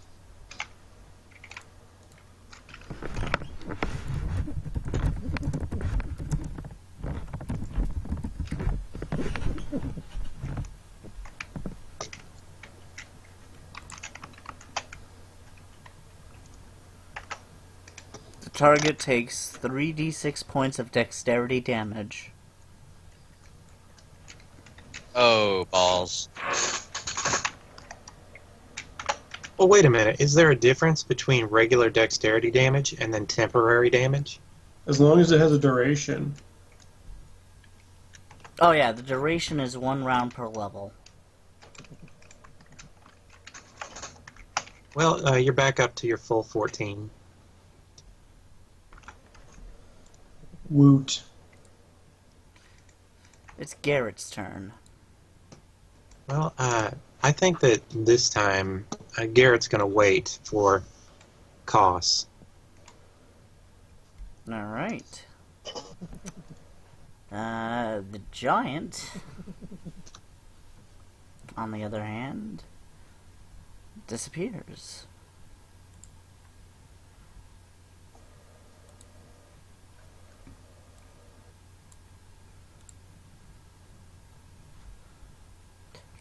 The target takes 3d6 points of dexterity damage. Oh, balls. Well, wait a minute. Is there a difference between regular dexterity damage and then temporary damage? As long as it has a duration. Oh yeah, the duration is 1 round per level. Well, you're back up to your full 14. Woot. It's Garrett's turn. Well, I think that this time Garrett's going to wait for Koss. Alright. The giant, on the other hand, disappears.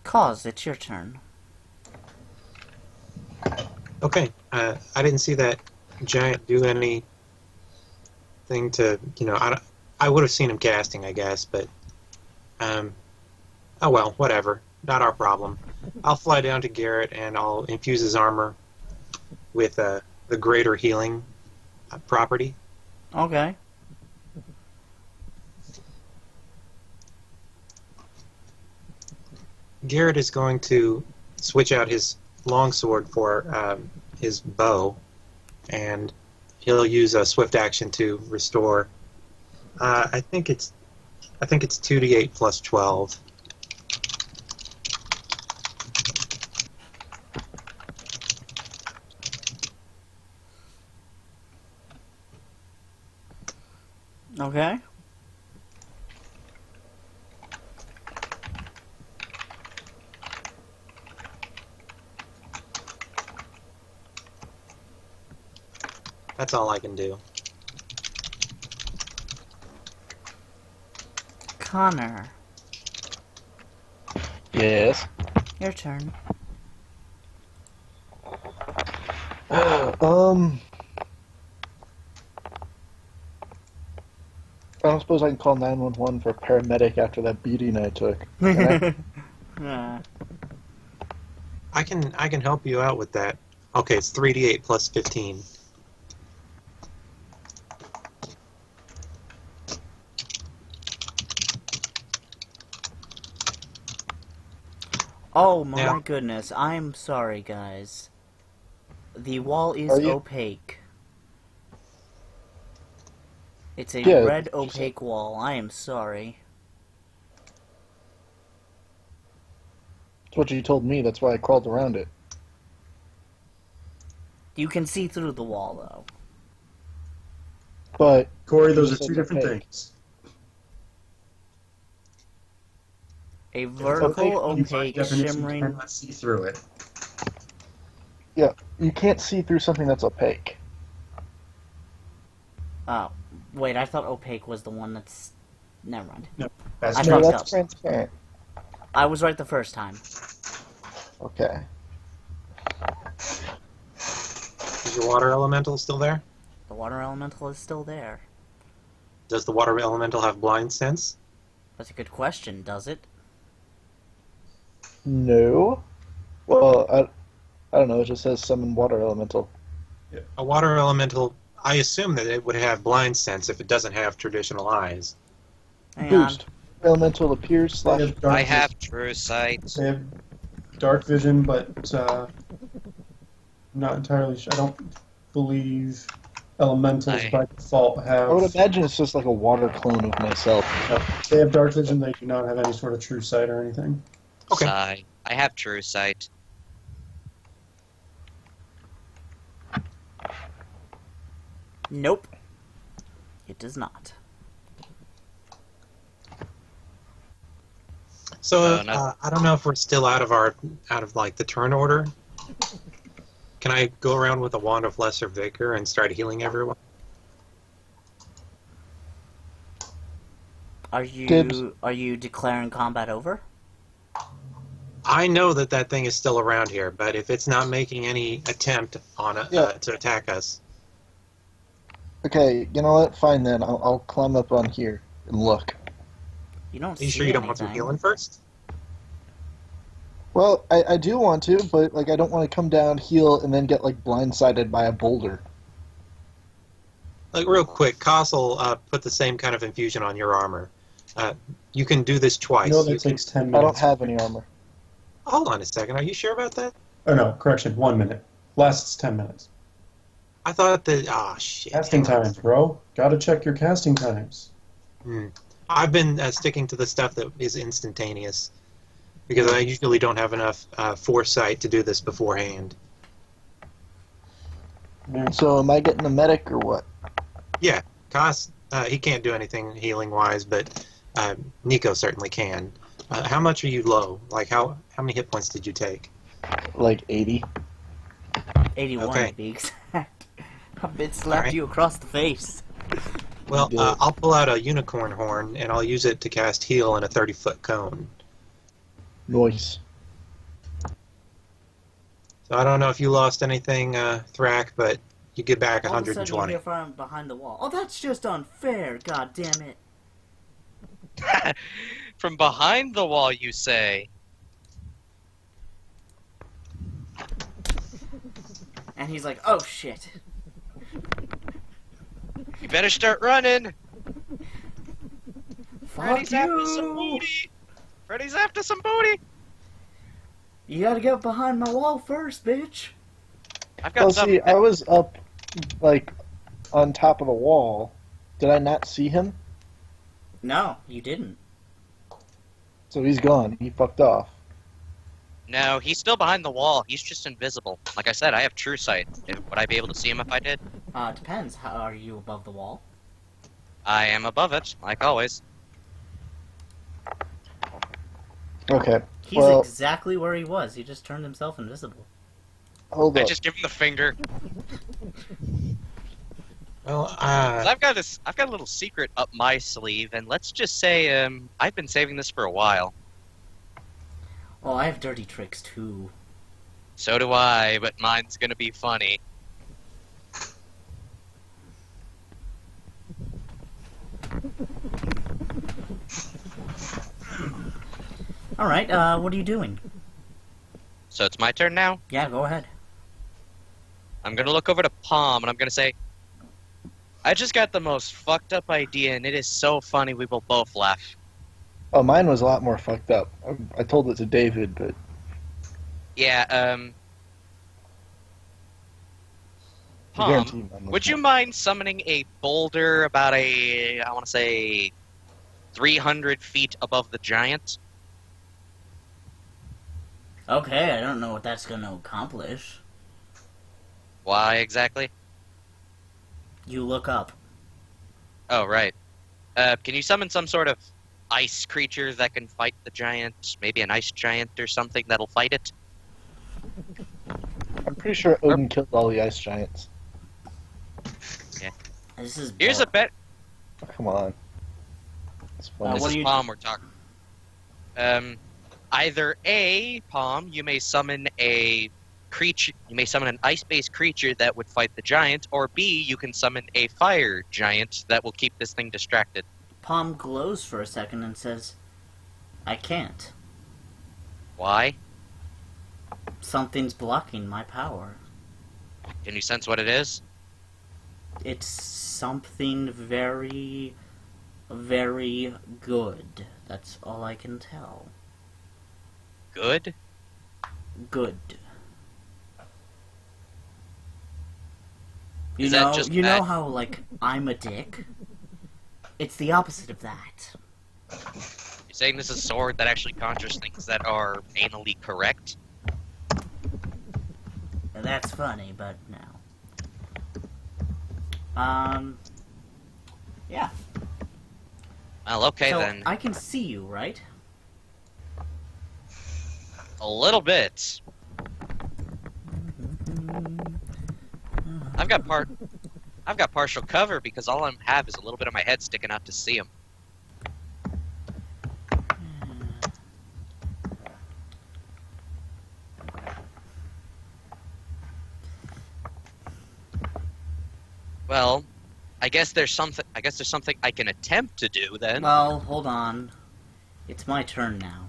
Cause, it's your turn. Okay, I didn't see that giant do anything to, I would have seen him casting, I guess, but, oh well, whatever. Not our problem. I'll fly down to Garrett and I'll infuse his armor with the greater healing property. Okay. Garrett is going to switch out his longsword for his bow, and he'll use a swift action to restore. I think it's 2d8 plus 12. Okay. That's all I can do. Connor, Yes. your turn. I don't suppose I can call 911 for a paramedic after that beating I took. Can I? I can help you out with that. Okay, it's 3d8 plus 15. Oh my Now- goodness, I'm sorry, guys. The wall is Are you- opaque. It's a Yeah, red you said- opaque wall. I am sorry. That's what you told me. That's why I crawled around it. You can see through the wall, though. But Corey, those You are said two different opaque. things. A If it's vertical, you find opaque, definition, shimmering... You cannot see through it. you can't see through something that's opaque. Oh, wait, I thought opaque was the one that's... Never mind. That's I No, fucked that's up. transparent. I was right the first time. Okay. Is your water elemental still there? The water elemental is still there. Does the water elemental have blind sense? That's a good question, does it? No. Well, I don't know. It just says summon water elemental. A water elemental, I assume that it would have blind sense if it doesn't have traditional eyes. Hang Boost. Elemental appears They slash. have dark I vision. have true sight. They have dark vision, but not entirely sure. I don't believe elementals I- by default have. I would imagine it's just like a water clone of myself. They have dark vision. They do not have any sort of true sight or anything. Okay. Sigh. I have true sight. Nope. It does not. So no. I don't know if we're still out of like the turn order. Can I go around with a wand of lesser vigor and start healing everyone? Are you declaring combat over? I know that thing is still around here, but if it's not making any attempt on it Yeah. to attack us, Okay, you know what? Fine then. I'll climb up on here and look. You don't are you see sure you don't want some anything. healing first? Well, I do want to, but like I don't want to come down, heal, and then get like blindsided by a boulder. Like real quick, Castle put the same kind of infusion on your armor. You can do this twice. You know that You can- takes 10 I don't minutes. have any armor. Hold on a second. Are you sure about that? Oh no, correction, 1 minute. Lasts 10 minutes. I thought that. Ah, shit. Casting hang on. times, bro. Gotta check your casting times. I've been sticking to the stuff that is instantaneous because I usually don't have enough foresight to do this beforehand. So am I getting a medic or what? Yeah, Kos, he can't do anything healing wise, but Nico certainly can. How much are you low? Like how many hit points did you take? Like 80. 81 Okay. to be exact. A bit slapped Alright. you across the face. Well, Good. I'll pull out a unicorn horn and I'll use it to cast heal in a 30-foot cone. Noise. So I don't know if you lost anything, Thrak, but you get back All of a sudden you 120. hear from behind the wall. Oh, that's just unfair. God damn it. From behind the wall, you say. And he's like, oh shit. You better start running. Fuck Freddy's after some you. booty. Freddy's after some booty. You gotta get behind my wall first, bitch. I've got Well, some. see, I was up, like, on top of the wall. Did I not see him? No, you didn't. So he's gone. He fucked off. No, he's still behind the wall. He's just invisible. Like I said, I have true sight. Would I be able to see him if I did? Depends. How are you above the wall? I am above it, like always. Okay. He's Well- exactly where he was. He just turned himself invisible. Hold I up. just give him the finger. Well, 'Cause I've got a little secret up my sleeve, and let's just say, I've been saving this for a while. Oh, I have dirty tricks too. So do I, but mine's gonna be funny. Alright, what are you doing? So it's my turn now. Yeah, go ahead. I'm gonna look over to Palm, and I'm gonna say, I just got the most fucked up idea, and it is so funny we will both laugh. Oh, mine was a lot more fucked up. I told it to David, but Yeah, I Palm, guarantee mine was would you more. mind summoning a boulder about I want to say, 300 feet above the giant? Okay, I don't know what that's gonna accomplish. Why exactly? You look up. Oh, right. Can you summon some sort of ice creature that can fight the giant? Maybe an ice giant or something that'll fight it? I'm pretty sure Odin killed all the ice giants. This is Here's a bet. Oh, come on. It's funny. This what is do you Palm we're talking. Either A, Palm, you may summon a creature. You may summon an ice-based creature that would fight the giant, or B, you can summon a fire giant that will keep this thing distracted. Palm glows for a second and says, I can't. Why? Something's blocking my power. Can you sense what it is? It's something very, very good. That's all I can tell. Good? Good. Is that just you bad? know how, like, I'm a dick? It's the opposite of that. You're saying this is a sword that actually conjures things that are anally correct? That's funny, but no. Yeah. Well, okay So then. I can see you, right? A little bit. I've got partial cover because all I have is a little bit of my head sticking out to see him. Well, I guess there's something I can attempt to do then. Well, hold on. It's my turn now.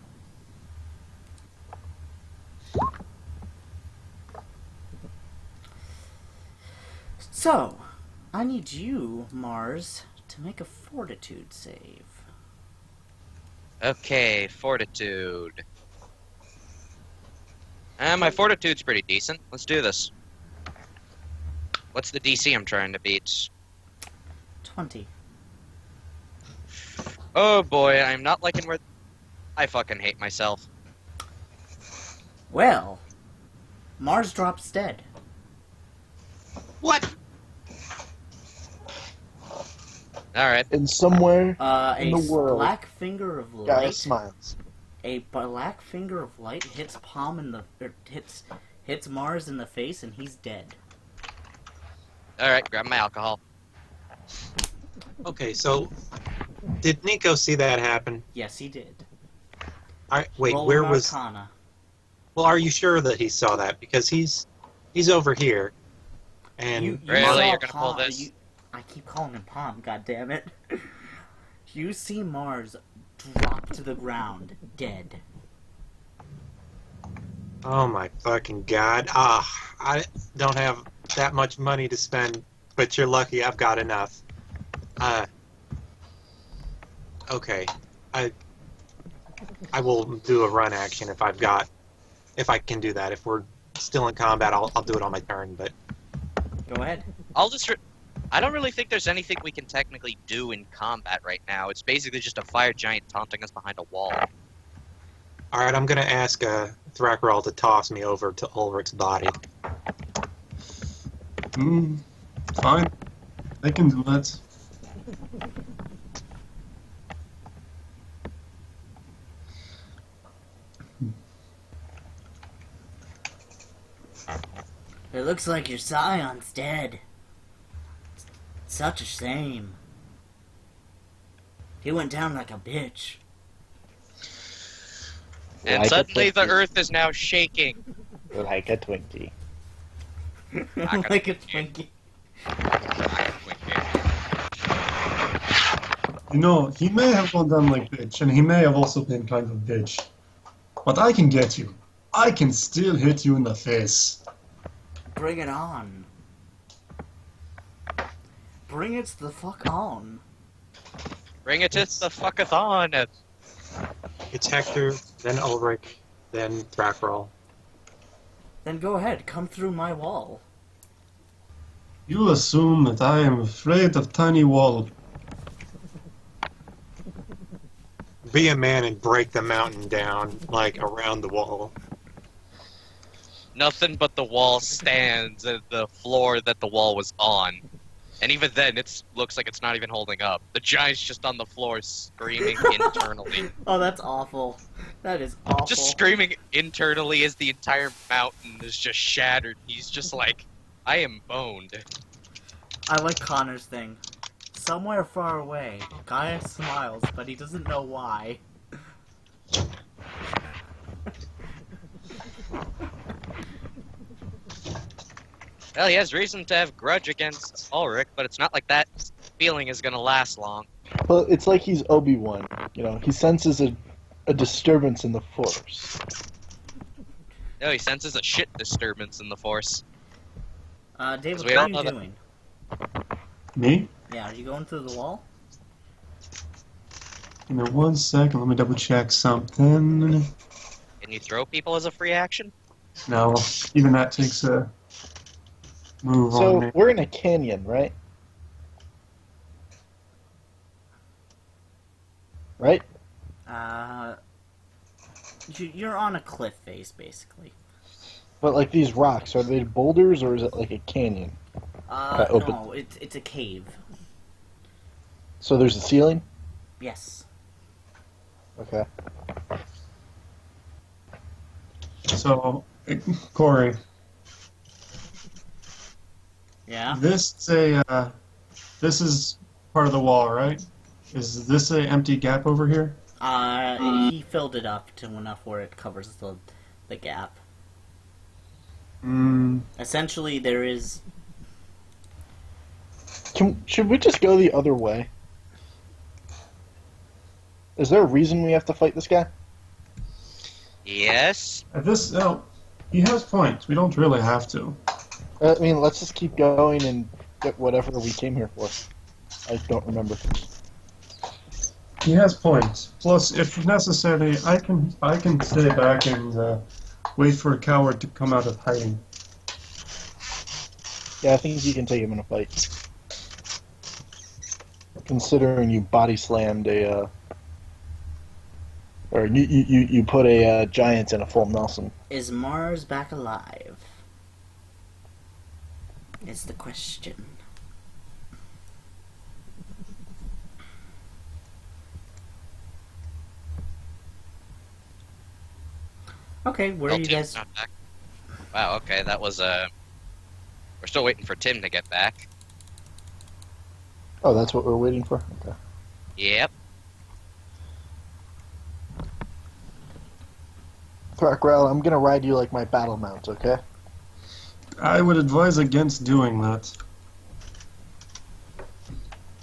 So, I need you, Mars, to make a fortitude save. Okay, fortitude. My fortitude's pretty decent. Let's do this. What's the DC I'm trying to beat? 20. Oh boy, I'm not liking where... I fucking hate myself. Well, Mars drops dead. What? Alright. And somewhere A in the world, black finger of guy light. smiles. A black finger of light hits hits Mars in the face, and he's dead. Alright, grab my alcohol. Okay, so did Nico see that happen? Yes, he did. Wait, Roll where an was? Arcana. Well, are you sure that he saw that? Because he's over here, and You Really? saw You're gonna pull this? I keep calling him Palm. God damn it! You see Mars drop to the ground, dead. oh my fucking god! I don't have that much money to spend, but you're lucky I've got enough. Okay, I will do a run action if I can do that. If we're still in combat, I'll do it on my turn. But Go ahead. I don't really think there's anything we can technically do in combat right now. It's basically just a fire giant taunting us behind a wall. all right, I'm gonna ask Thrakral to toss me over to Ulrich's body. Fine. I can do that. It looks like your scion's dead. Such a shame. He went down like a bitch. And Like a suddenly the Twinkie. earth is now shaking. Like a Twinkie. Like a Twinkie. You know, he may have gone down like bitch, and he may have also been kind of a bitch. But I can get you. I can still hit you in the face. Bring it on. Bring it the fuck on. Bring it to the fuckathon. It's Hector, then Ulrich, then Thrakral. Then go ahead, come through my wall. You assume that I am afraid of tiny wall. Be a man and break the mountain down, like, around the wall. Nothing but the wall stands at the floor that the wall was on. And even then, it looks like it's not even holding up. The giant's just on the floor screaming internally. Oh, that's awful. That is awful. Just screaming internally as the entire mountain is just shattered. He's just like, I am boned. I like Connor's thing. Somewhere far away, Gaia smiles, but he doesn't know why. Well, he has reason to have grudge against Ulrich, but it's not like that feeling is gonna last long. Well, it's like he's Obi-Wan. You know, he senses a disturbance in the Force. No, he senses a shit disturbance in the Force. David, we what all are you know that- doing? Me? Yeah, are you going through the wall? Give me 1 second, let me double check something. Can you throw people as a free action? No, even that takes a move on So me. we're in a canyon, right? Right? You're on a cliff face, basically. But like these rocks, are they boulders or is it like a canyon? That open- No, it's a cave. So there's a ceiling? Yes. Okay. So, Corey, Yeah. this is part of the wall, right? Is this an empty gap over here? He filled it up to enough where it covers the gap. Essentially, there is. Should we just go the other way? Is there a reason we have to fight this guy? Yes. He has points. We don't really have to. I mean, let's just keep going and get whatever we came here for. I don't remember. He has points. Plus, if necessary, I can stay back and wait for a coward to come out of hiding. Yeah, I think you can take him in a fight. Considering you body slammed or you put a giant in a full Nelson. Is Mars back alive? Is the question. Okay, where are you Tim's guys? not back. Wow, okay, that was we're still waiting for Tim to get back. Oh, that's what we're waiting for? Okay. Yep. Thrakrel, I'm gonna ride you like my battle mount, okay? I would advise against doing that.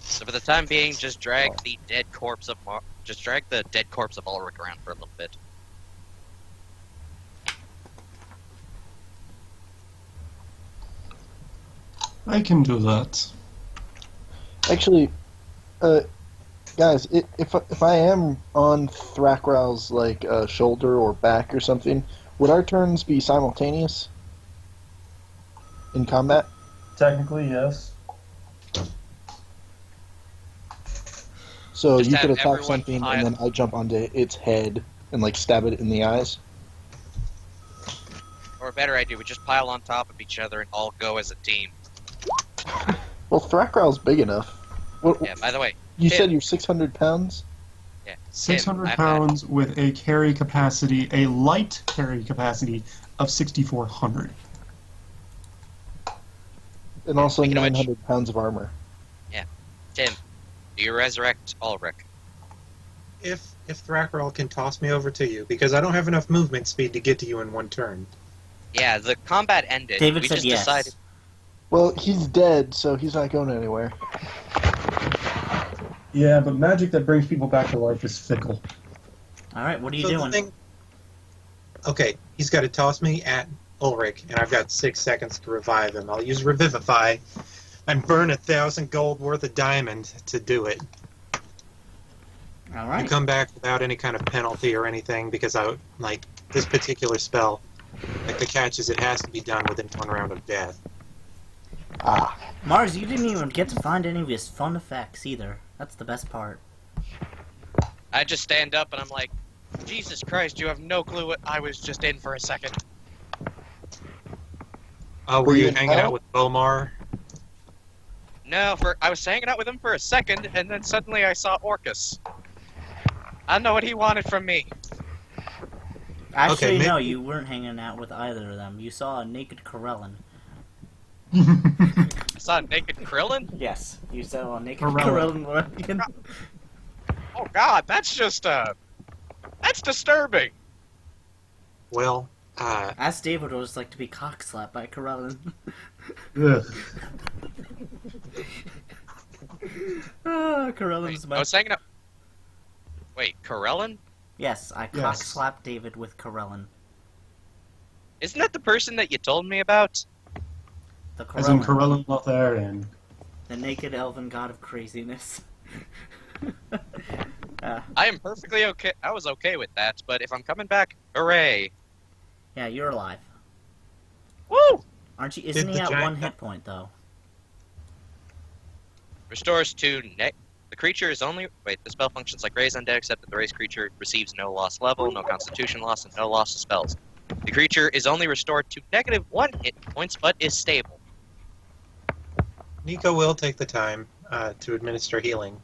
So for the time being, just drag the dead corpse of Ulrich around for a little bit. I can do that. Actually, guys, if I am on Thrakrel's like shoulder or back or something, would our turns be simultaneous in combat? Technically, yes. So Just you have could attack everyone something pile- and then I jump onto its head and like stab it in the eyes. Or a better idea, we just pile on top of each other and all go as a team. Well, Thrakrel's big enough. What, Yeah, by the way, you Tim. said you're 600 pounds? yeah. 600 Tim, pounds with a carry capacity, a light carry capacity of 6,400. And also Speaking of which- 900 pounds of armor. Tim, do you resurrect Ulrich? If Thrakrel can toss me over to you, because I don't have enough movement speed to get to you in one turn. Yeah, the combat ended. David we said just yes. decided. Well, he's dead, so he's not going anywhere. Yeah, but magic that brings people back to life is fickle. All right, what are you So the doing? thing- okay, he's got to toss me at Ulrich, and I've got 6 seconds to revive him. I'll use Revivify and burn 1,000 gold worth of diamond to do it. All You right. come back without any kind of penalty or anything, because this particular spell, the catch is it has to be done within 1 round of death. Ah. Mars, you didn't even get to find any of his fun effects either. That's the best part. I just stand up and I'm like, Jesus Christ, you have no clue what I was just in for a second. Oh, Were were you you in hanging hell? out with Bomar? No, I was hanging out with him for a second, and then suddenly I saw Orcus. I don't know what he wanted from me. Actually, Okay, no, maybe- you weren't hanging out with either of them. You saw a naked Corellin. I saw a naked Krillin? Yes, you saw a naked Corellin. Corellin. Oh god, that's just, that's disturbing. Well, Ask David what it was like to be cock-slapped by Corellin. Ugh. Corellin's I my... was hanging out... Wait, Corellin? Yes, I Yes. cock-slapped David with Corellin. Isn't that the person that you told me about? The As in Corellin. Corellin Lotharian. The naked elven god of craziness. I am perfectly okay. I was okay with that, but if I'm coming back, hooray. Yeah, you're alive. Woo! Aren't you? Isn't Did he the at giant- 1 hit point, though? Restores to the creature is only... Wait, the spell functions like raise undead, except that the raised creature receives no loss level, no constitution loss, and no loss of spells. The creature is only restored to -1 hit points, but is stable. Nico will take the time to administer healing.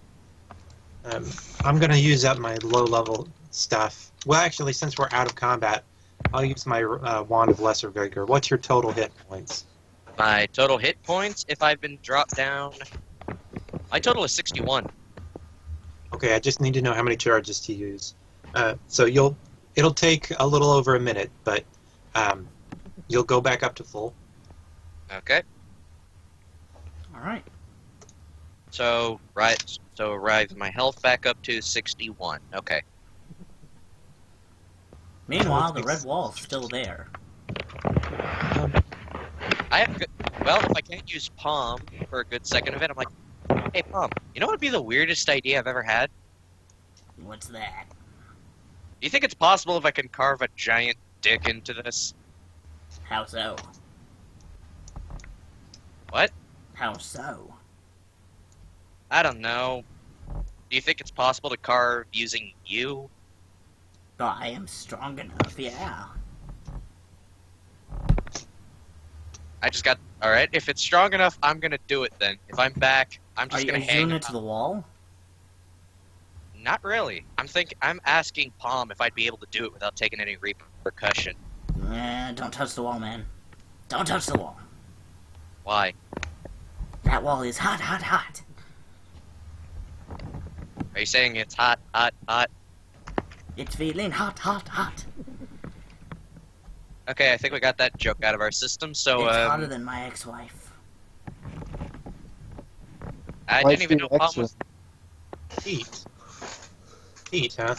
I'm going to use up my low-level stuff. Well, actually, since we're out of combat, I'll use my Wand of Lesser Vigor. What's your total hit points? My total hit points, if I've been dropped down, my total is 61. Okay, I just need to know how many charges to use. So it'll take a little over a minute, but you'll go back up to full. Okay. All right. So rise my health back up to 61. Okay. Meanwhile, the red wall's still there. I have good. Well, if I can't use Palm for a good second of it, I'm like, hey, Palm, you know what would be the weirdest idea I've ever had? What's that? Do you think it's possible if I can carve a giant dick into this? How so? What? How so? I don't know. Do you think it's possible to carve using you? Oh, I am strong enough, yeah. I just got... Alright, if it's strong enough, I'm gonna do it then. If I'm back, I'm Are just you gonna hang doing it to the wall? Not really. I'm asking Palm if I'd be able to do it without taking any repercussion. Don't touch the wall, man. Don't touch the wall. Why? That wall is hot, hot, hot. Are you saying it's hot, hot, hot? It's feeling hot, hot, hot. Okay, I think we got that joke out of our system, so, It's hotter than my ex-wife. I Wife's didn't even know being Palm extra. was... Heat. Heat, huh?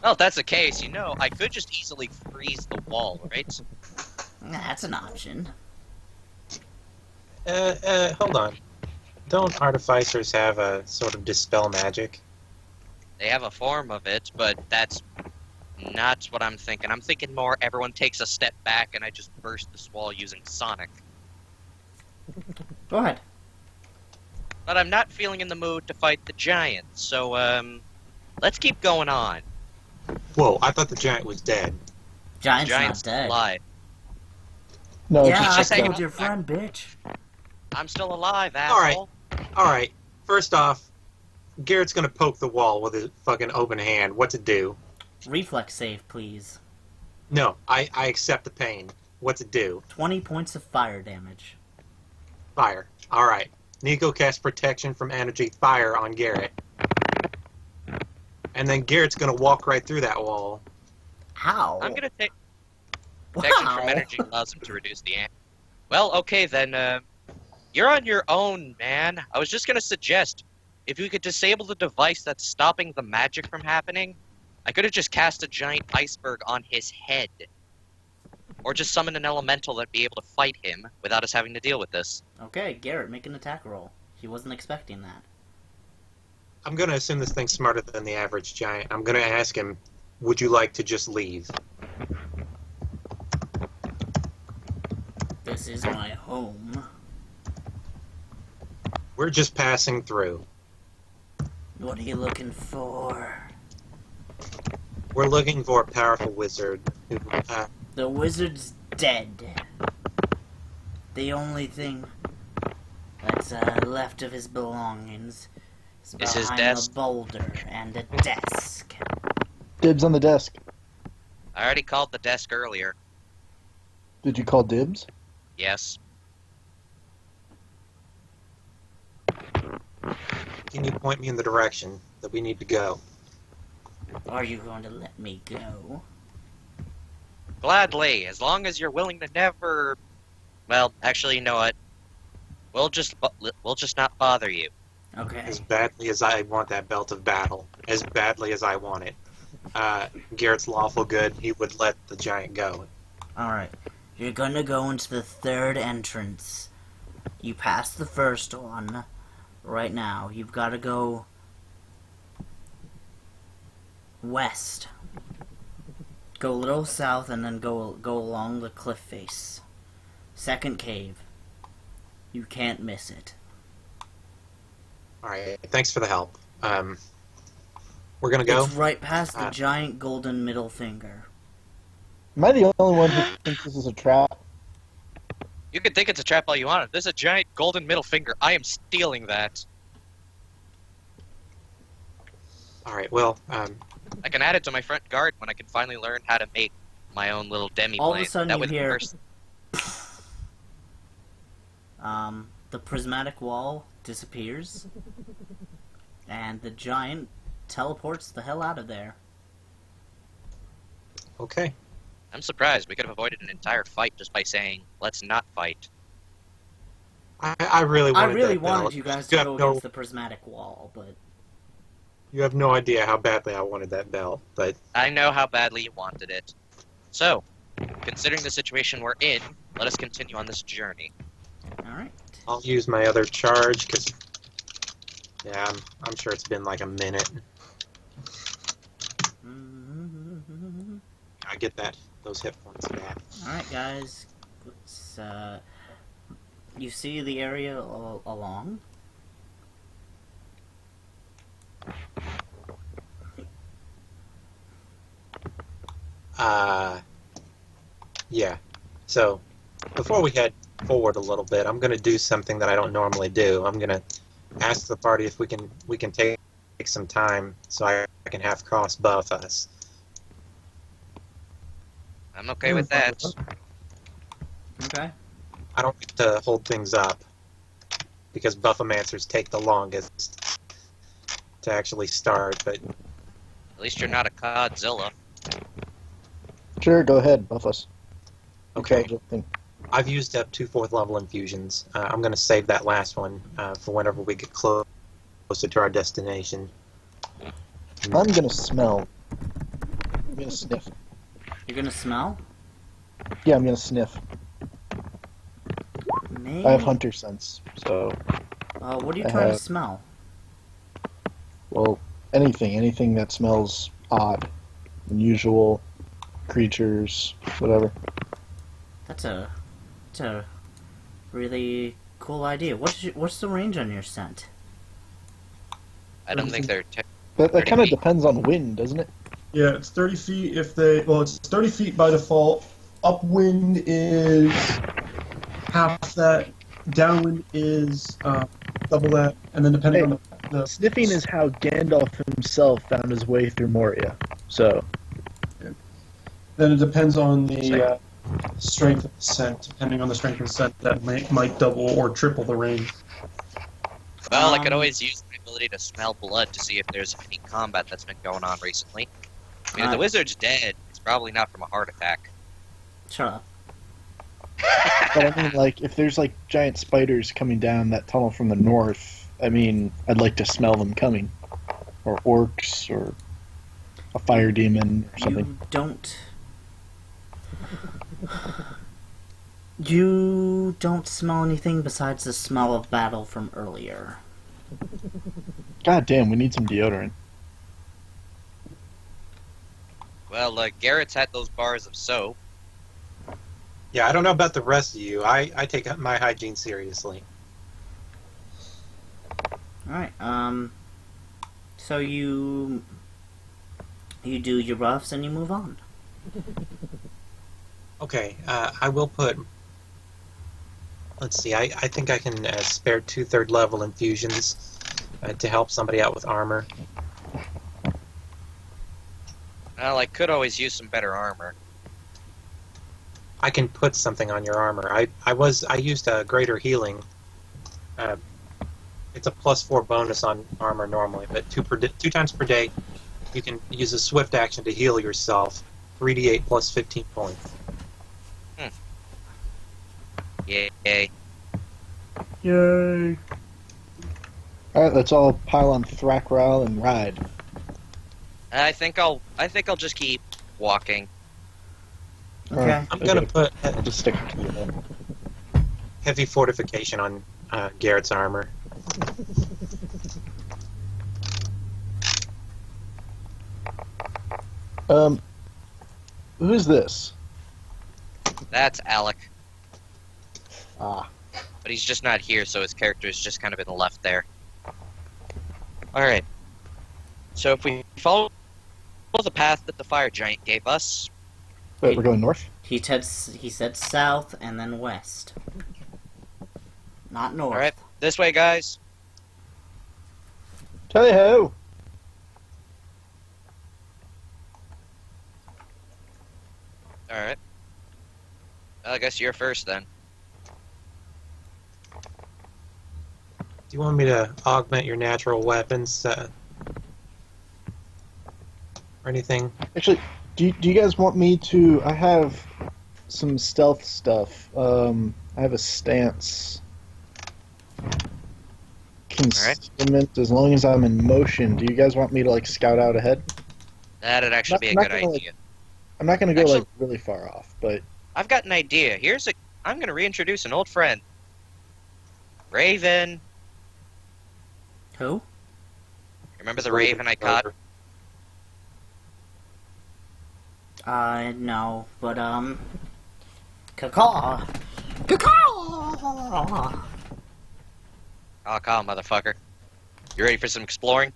Well, if that's the case, you know, I could just easily freeze the wall, right? That's an option. Hold on. Don't artificers have a sort of dispel magic? They have a form of it, but that's not what I'm thinking. I'm thinking more everyone takes a step back and I just burst this wall using Sonic. Go ahead. But I'm not feeling in the mood to fight the giant, so, let's keep going on. Whoa, I thought the giant was dead. Giant's Giant's not dead. alive. No, Yeah, it's I just hanging killed on your back. friend, bitch. I'm still alive, Alright. asshole. Alright, first off, Garrett's gonna poke the wall with his fucking open hand. What to do? Reflex save, please. No, I accept the pain. What to do? 20 points of fire damage. Fire. Alright. Nico casts protection from energy fire on Garrett. And then Garrett's gonna walk right through that wall. How? I'm gonna take protection Wow. from energy allows him to reduce the Well, okay then, you're on your own, man. I was just gonna suggest, if you could disable the device that's stopping the magic from happening, I could have just cast a giant iceberg on his head. Or just summon an elemental that'd be able to fight him without us having to deal with this. Okay, Garrett, make an attack roll. He wasn't expecting that. I'm gonna assume this thing's smarter than the average giant. I'm gonna ask him, would you like to just leave? This is my home. We're just passing through. What are you looking for? We're looking for a powerful wizard who, The wizard's dead. The only thing that's left of his belongings is Is his behind desk? a boulder and a desk. dibs on the desk. I already called the desk earlier. Did you call dibs? Yes. can you point me in the direction that we need to go? Are you going to let me go? Gladly, as long as you're willing to never... Well, actually, you know what? We'll just not bother you. Okay. As badly as I want that belt of battle, as badly as I want it, Garrett's lawful good, he would let the giant go. Alright. You're gonna go into the third entrance. You passed the first one. Right now, you've gotta go west. Go a little south and then go along the cliff face. Second cave. You can't miss it. Alright, thanks for the help. We're gonna go? It's right past the giant golden middle finger. Am I the only one who thinks this is a trap? You can think it's a trap all you want. If there's a giant golden middle finger, I am stealing that. All right. Well, I can add it to my front guard when I can finally learn how to make my own little demi All of a plane. sudden That you way the hear- first- The prismatic wall disappears, and the giant teleports the hell out of there. okay. I'm surprised we could have avoided an entire fight just by saying, let's not fight. I really I wanted really that wanted belt. you guys You to have go no- against the prismatic wall, but You have no idea how badly I wanted that belt, but I know how badly you wanted it. So, considering the situation we're in, let us continue on this journey. alright. I'll use my other charge because, yeah, I'm sure it's been like a minute. I get those hit points back. Alright, guys. Let's, you see the area all along? Yeah. So, before we head forward a little bit, I'm going to do something that I don't normally do. I'm going to ask the party if we can take some time so I can have Cross buff us. I'm okay with that. Okay. I don't like to hold things up because buffomancers take the longest to actually start, but At least you're not a Godzilla. Sure, go ahead, buff us. okay. Charge everything. I've used up 2 4th level infusions. I'm going to save that last one for whenever we get closer to our destination. I'm gonna smell. I'm gonna sniff. You're gonna smell? Yeah, I'm gonna sniff. Maybe. I have hunter sense, so What are you I trying to have- smell? well, anything that smells odd, unusual, creatures, whatever. That's a really cool idea. What's the range on your scent? I don't think they're... That kind of 30 feet. depends on wind, doesn't it? Yeah, it's 30 feet if they. Well, it's 30 feet by default. Upwind is half that. Downwind is double that. And then depending on the Sniffing is how Gandalf himself found his way through Moria. So, Then it depends on the strength of the scent. Depending on the strength of the scent, that might double or triple the range. Well, I could always use my ability to smell blood to see if there's any combat that's been going on recently. I mean, if the wizard's dead, it's probably not from a heart attack. Shut up. but I mean, like, if there's like giant spiders coming down that tunnel from the north, I mean, I'd like to smell them coming, or orcs, or a fire demon, or something. You don't. You don't smell anything besides the smell of battle from earlier. God damn, we need some deodorant. Well, Garrett's had those bars of soap. yeah, I don't know about the rest of you. I take my hygiene seriously. Alright, so you do your buffs and you move on. Okay, I will put. Let's see. I think I can spare 2 3rd level infusions to help somebody out with armor. Well, I could always use some better armor. I can put something on your armor. I used a greater healing. It's a +4 bonus on armor normally, but 2 times per day, you can use a swift action to heal yourself. 3d8 plus 15 points. Yay. Yay! Alright, let's all pile on Thrakral and ride. I think I'll just keep walking. Okay. Alright, I'm gonna put I'll just stick to you then. heavy fortification on Garrett's armor. Who's this? That's Alec. Ah, But he's just not here, so his character is just kind of in the left there. Alright. So if we follow the path that the fire giant gave us, wait, we're going north? He said south and then west. Not north. alright, this way, guys. Tally ho! Alright. Well, I guess you're first then. Do you want me to augment your natural weapons or anything? Actually, do you guys want me to? I have some stealth stuff. I have a stance. Concealment as long as I'm in motion. Do you guys want me to like scout out ahead? That'd actually be a I'm not good gonna, idea. I'm not going to go Actually- like really far off, but I've got an idea. I'm gonna reintroduce an old friend. Raven. Who? Remember the raven I caught? No, but, Caw. Caw. I'll call him, motherfucker. You ready for some exploring?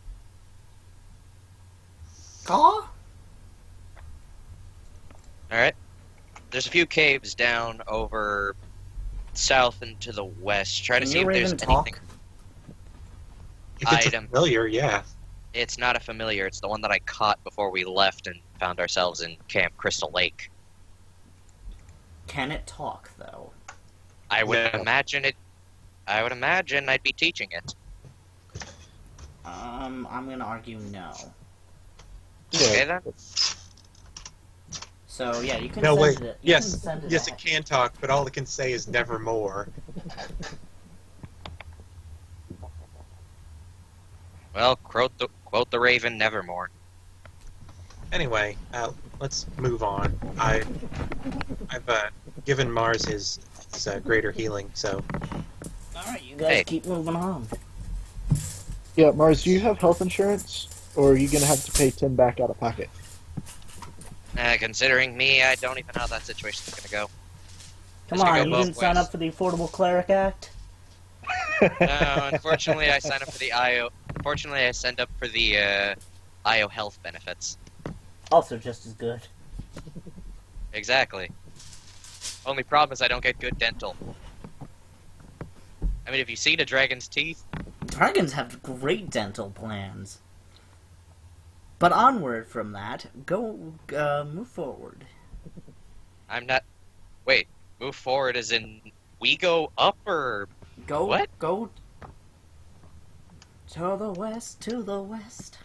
Caw? Alright. There's a few caves down over south and to the west. Try to Can see if your there's raven anything. talk? If it's Item. familiar, yeah. It's not a familiar. It's the one that I caught before we left and found ourselves in Camp Crystal Lake. Can it talk, though? I would Yeah. imagine it. I would imagine I'd be teaching it. I'm gonna argue no. Okay, then. So, yeah, you can No, send wait. it. You Yes, can send it yes, ahead. it can talk, but all it can say is nevermore. Well, quote the raven, nevermore. Anyway, let's move on. I've given Mars his greater healing, so Alright, you guys Hey. keep moving on. yeah, Mars, do you have health insurance, or are you going to have to pay 10 back out of pocket? Considering me, I don't even know how that situation's gonna go. Come This could on, go you both didn't sign ways. up for the Affordable Cleric Act? No, unfortunately, I signed up for the IO. Fortunately, I signed up for the IO health benefits. Also just as good. Exactly. Only problem is I don't get good dental. I mean, if you see the dragon's teeth, Dragons have great dental plans. But onward from that, move forward. I'm not. Wait, move forward as in we go up or Go, What? Go to the west, to the west.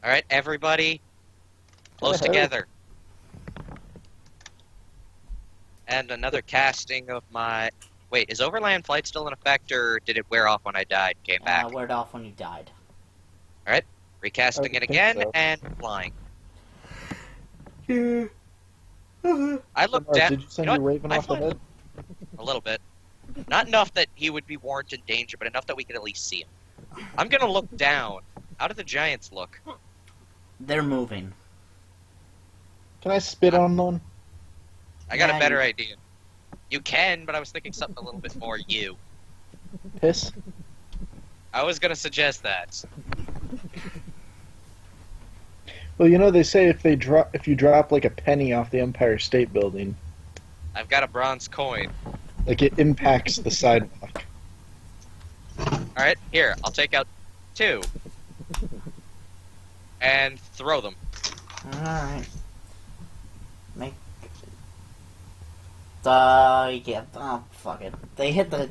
all right, everybody, close Hello. together. And another casting of my. Wait, is overland flight still in effect, or did it wear off when I died? Came back. Word off when you died. Recasting I it think again so. and flying. Yeah. I looked Mars, down. did you send know your what? raven I off find- ahead? A little bit. Not enough that he would be warranted danger, but enough that we could at least see him. I'm gonna look down. How do the giants look? They're moving. Can I spit on one? I got Yeah, a better you- idea. You can, but I was thinking something a little bit more you. Piss? I was gonna suggest that. Well, you know they say if you drop like a penny off the Empire State Building, I've got a bronze coin. like it impacts the sidewalk. Alright, here, I'll take out 2. And throw them. Alright. Fuck it. They hit the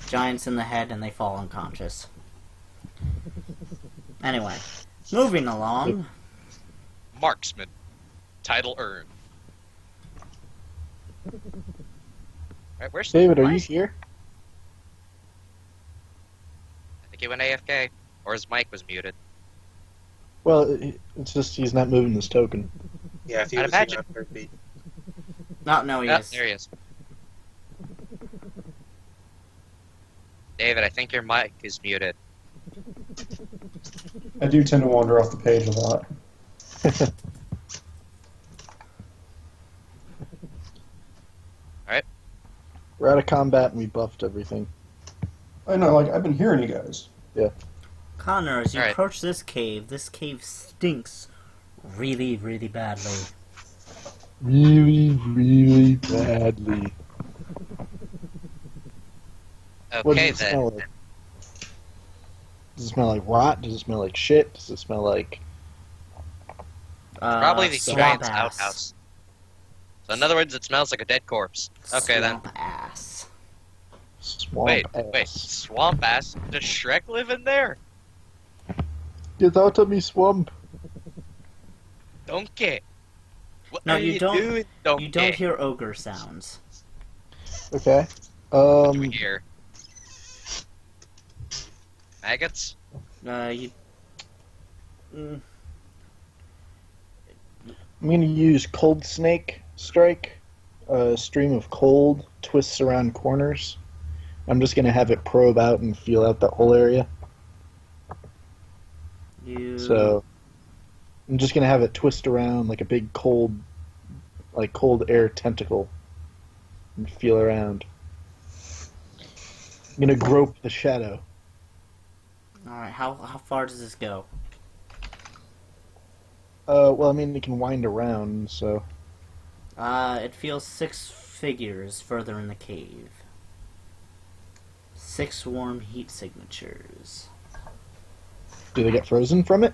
giants in the head and they fall unconscious. Anyway, moving along. Marksman. Title earned. Alright, where's David, are why you is- here? I think he went AFK. Or his mic was muted. Well, it's just he's not moving this token. yeah, if he I'd was imagine- here, it'd be No, he Ah, is. there he is. David, I think your mic is muted. I do tend to wander off the page a lot. We're out of combat and we buffed everything. I know, like, I've been hearing you guys. Connor, as you Alright. approach this cave stinks really, really badly. Really, really badly. What Okay, does it smell then. like? Does it smell like rot? Does it smell like shit? Does it smell like... Probably the swamp giant's ass. outhouse. So in other words, it smells like a dead corpse. Okay, then. Swamp ass. Swamp Wait, ass. swamp ass? Does Shrek live in there? Get out of me, swamp. Donkey. What No, are you don't- doing, Donkey? You don't hear ogre sounds. Okay. What do we hear? Maggots? You. Mm, I'm gonna use Cold Snake Strike. A stream of cold twists around corners. I'm just gonna have it probe out and feel out that whole area. you. So I'm just gonna have it twist around like a big cold air tentacle and feel around. I'm gonna grope the shadow. Alright, how far does this go? Well, I mean, it can wind around, so It feels 6 figures further in the cave. 6 warm heat signatures. do they get frozen from it?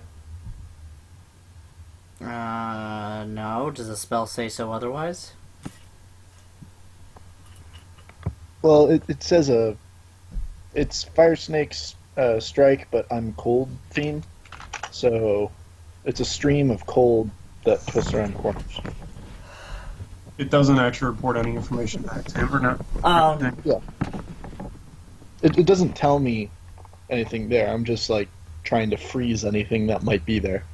No. Does the spell say so otherwise? Well, it says it's Fire Snake's strike, but I'm cold theme, so it's a stream of cold that twists around corners. It doesn't actually report any information back to him, or not. It doesn't tell me anything there. I'm just like trying to freeze anything that might be there.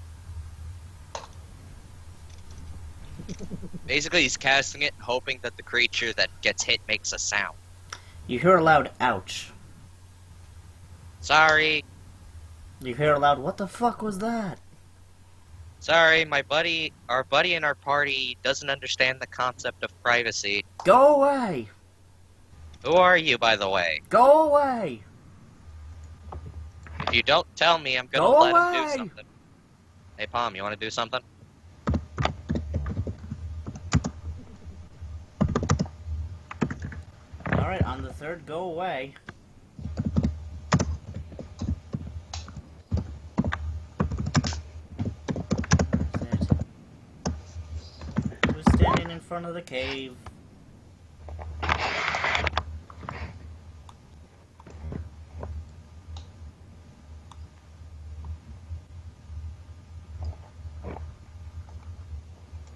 Basically, he's casting it, hoping that the creature that gets hit makes a sound. You hear a loud ouch. Sorry, You hear a loud, what the fuck was that? sorry, our buddy in our party doesn't understand the concept of privacy. Go away! Who are you, by the way? Go away! If you don't tell me, I'm gonna Go let him away! do something. Hey, Palm, you wanna do something? Alright, on the third, go away. That's it. Who's standing in front of the cave?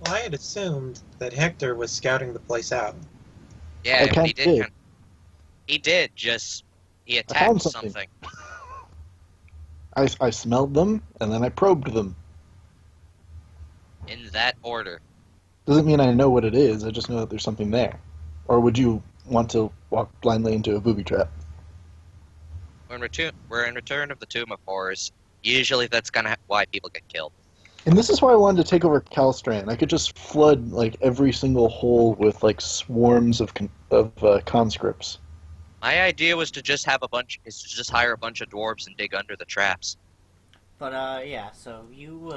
Well, I had assumed that Hector was scouting the place out. Yeah, I but kinda he did. did. He did. Just he found attacked something. something. I smelled them and then I probed them. In that order. Doesn't mean I know what it is. I just know that there's something there. Or would you want to walk blindly into a booby trap? We're in Return of the Tomb of Horrors. Usually, that's why people get killed. And this is why I wanted to take over Calstran. I could just flood like every single hole with like swarms of conscripts. My idea was to just hire a bunch of dwarves and dig under the traps. But, yeah, so you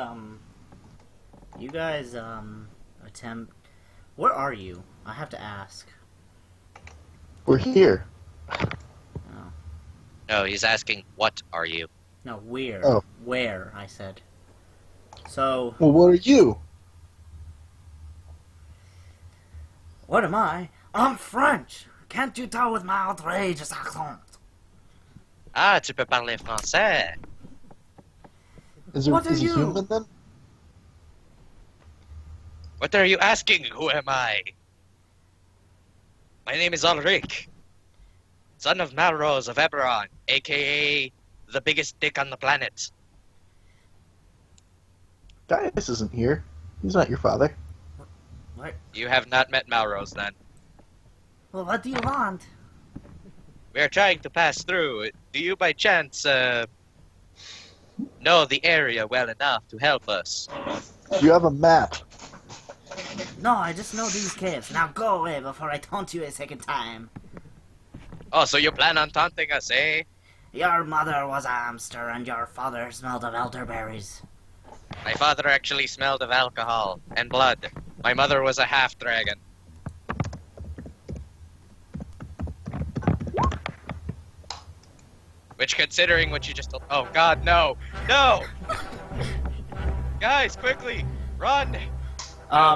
guys, attempt... Where are you? I have to ask. We're here. No, he's asking, what are you? No, where? Oh. Where, I said. So, Well, what are you? what am I? I'm French! Can't you tell with my outrageous accent? Ah, tu peux parler français. Is What are he you? human then? What are you asking? Who am I? My name is Ulrich, son of Malrose of Eberron, a.k.a. the biggest dick on the planet. Gaius isn't here. He's not your father. What? You have not met Malrose, then. Well, what do you want? We are trying to pass through. Do you, by chance, know the area well enough to help us? Do you have a map? No, I just know these caves. Now go away before I taunt you a second time. Oh, so you plan on taunting us, eh? Your mother was a hamster and your father smelled of elderberries. My father actually smelled of alcohol and blood. My mother was a half-dragon. Which, considering what you just... Oh, God, no! No! Guys, quickly! Run!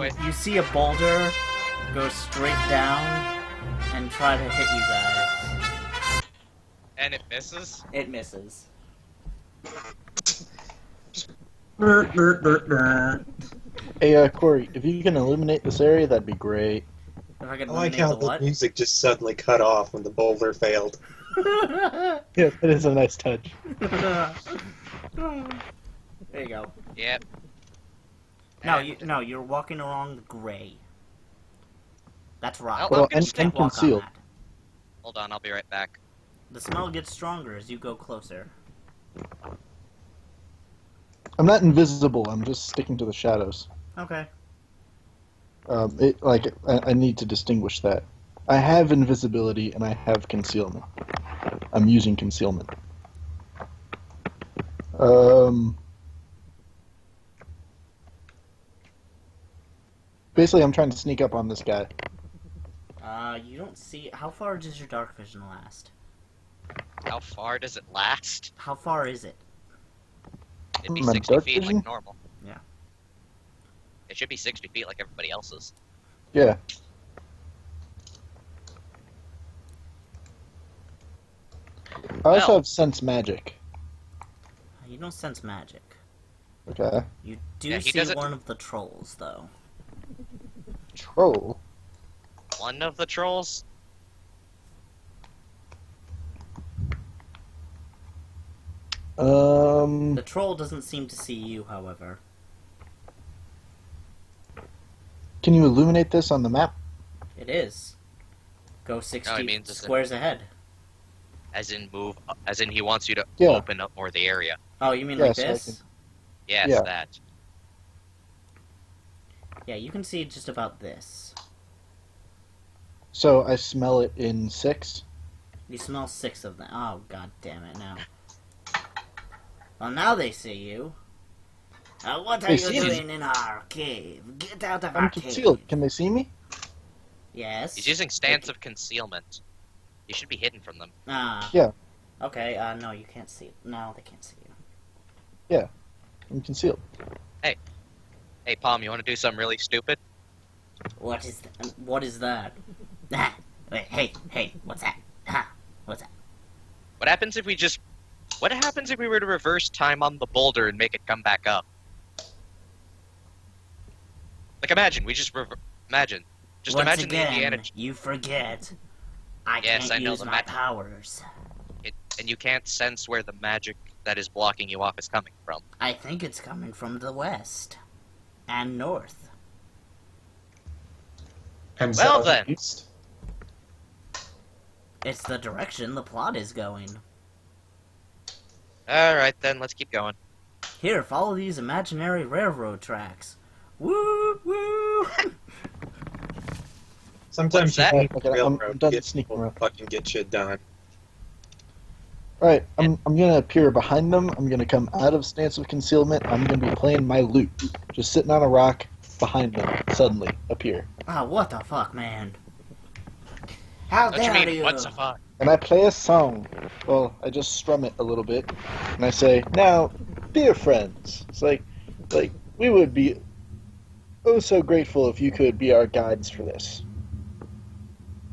wait. You see a boulder go straight down and try to hit you guys. And it misses? It misses. Hey, Corey, if you can illuminate this area, that'd be great. If I could I like eliminate how the the what? music just suddenly cut off when the boulder failed. Yeah, it is a nice touch. There you go. Yep. No, you're walking along the gray. That's rock. Well, Well, I'm and, gonna and Walk on concealed. that. Hold on, I'll be right back. The smell gets stronger as you go closer. I'm not invisible. I'm just sticking to the shadows. Okay. I need to distinguish that. I have invisibility and I have concealment. I'm using concealment. Basically, I'm trying to sneak up on this guy. You don't see... How far does your dark vision last? How far does it last? How far is it? It'd be My 60 dark feet vision? like normal. Yeah. It should be 60 feet like everybody else's. Yeah. I also Well. have sense magic. You don't sense magic. Okay. You do Yeah, he see doesn't- one of the trolls, though. Troll. One of the trolls? The troll doesn't seem to see you, however. Can you illuminate this on the map? It is. Go 60 No, it means it's squares ahead. As in move, as in he wants you to Yeah. open up more the area. Oh, you mean Yeah, like so I this? Yes, Yeah. that. Yeah, you can see just about this. So I smell it in 6. You smell 6 of them. Oh, god damn it, now. Well, now they see you. What are They you see me. doing in our cave? Get out of I'm our concealed. cave. Can they see me? Yes. He's using stance of concealment. You should be hidden from them. Ah. Yeah. Okay, no, you can't see it. No, they can't see you. I'm concealed. Hey, Palm, you want to do something really stupid? What is that? Ah, wait, hey, what's that? What's that? What happens if we just... What happens if we were to reverse time on the boulder and make it come back up? Like, imagine, we just imagine. Just Once imagine again, the Indiana... you forget. I Yes, can't I know use the my ma- powers. And you can't sense where the magic that is blocking you off is coming from. I think it's coming from the west. And north. And Well south then. east. It's the direction the plot is going. Alright then, let's keep going. Here, follow these imaginary railroad tracks. Woo, woo! Sometimes What's that? you need Okay, I'm railroad done to get sneaking people to around. fucking get shit done. Alright, I'm gonna appear behind them. I'm gonna come out of stance of concealment. I'm gonna be playing my lute. Just sitting on a rock behind them. Suddenly appear. Oh, what the fuck, man? How Don't you dare mean, you? what's the fuck? And I play a song. Well, I just strum it a little bit. And I say, now, dear friends, it's like we would be oh so grateful if you could be our guides for this.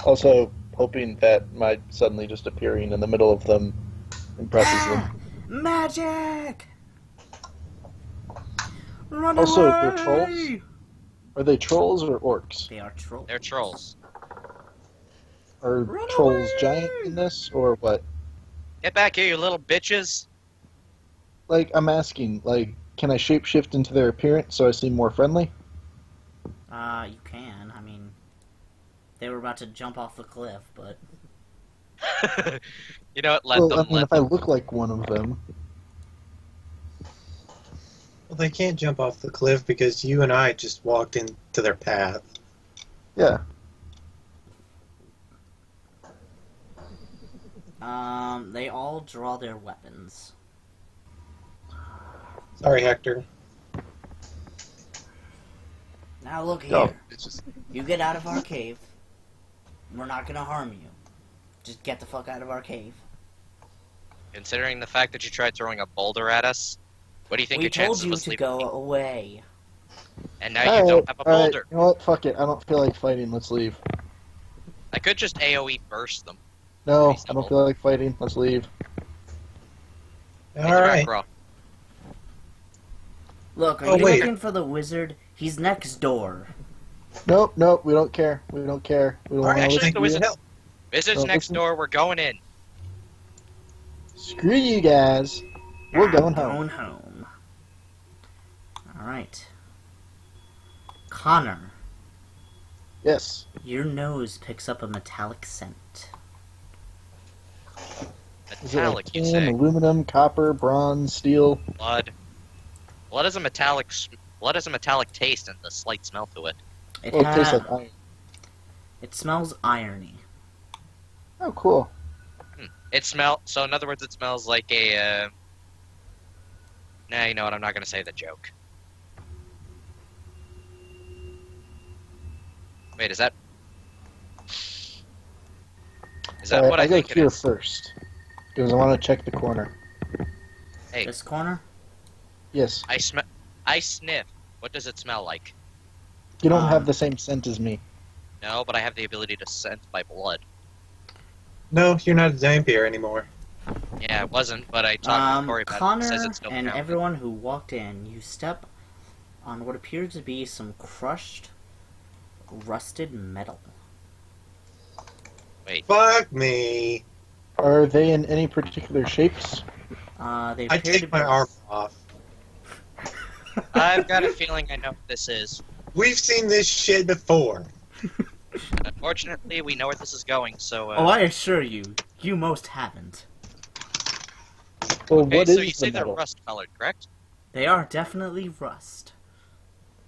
Also, hoping that my suddenly just appearing in the middle of them impresses Ah, them. magic! Run Also, away! they're trolls? Are they trolls or orcs? They are trolls. They're trolls. Are Run trolls away! giant in this, or what? Get back here, you little bitches! Like, I'm asking, like, can I shapeshift into their appearance so I seem more friendly? You can. I mean, they were about to jump off the cliff, but You know what, let well, them, I mean, let if I them. look like one of them. Well, they can't jump off the cliff because you and I just walked into their path. Yeah. they all draw their weapons. Sorry, Hector. Now look here. No, it's just You get out of our cave. We're not gonna harm you. Just get the fuck out of our cave. Considering the fact that you tried throwing a boulder at us, what do you think We your told chances you of us to leaving? go away. And now you don't have a boulder. You know what? Fuck it. I don't feel like fighting. Let's leave. I could just AoE burst them. No, Pretty I simple. don't feel like fighting. Let's leave. Hey, All right. Dracro. Look, are Oh, you wait. looking for the wizard? He's next door. Nope, nope. We don't care. We don't care. We don't All want right, to Actually, listen the to wizard. you. Wizard's No, next listen. door. We're going in. Screw you guys. We're going home. Going home. Alright. Connor, Yes. your nose picks up a metallic scent. Is it like Metallic, you tin, say? aluminum, copper, bronze, steel? Blood. Blood has a metallic. Blood has a metallic taste and a slight smell to it. It, Oh, it tastes like iron. it smells irony. Oh, cool. So in other words, it smells like a. Nah, you know what? I'm not gonna say the joke. Wait, is that? Is that Alright, what I go think it here is? first. Because I want to check the corner. Hey. This corner? Yes. I sniff. What does it smell like? You don't Um, have the same scent as me. No, but I have the ability to sense by blood. No, you're not a vampire anymore. Yeah, it wasn't, but I talked to Corey about it. Connor It says it's still and counting. everyone who walked in, you step on what appears to be some crushed, rusted metal. Wait, Fuck me. Are they in any particular shapes? They I appear to take be... my arm off. I've got a feeling I know what this is. We've seen this shit before. Unfortunately, we know where this is going, so... Oh, I assure you, you most haven't. Well, okay, what so is you say the they're metal? rust-colored, correct? They are definitely rust.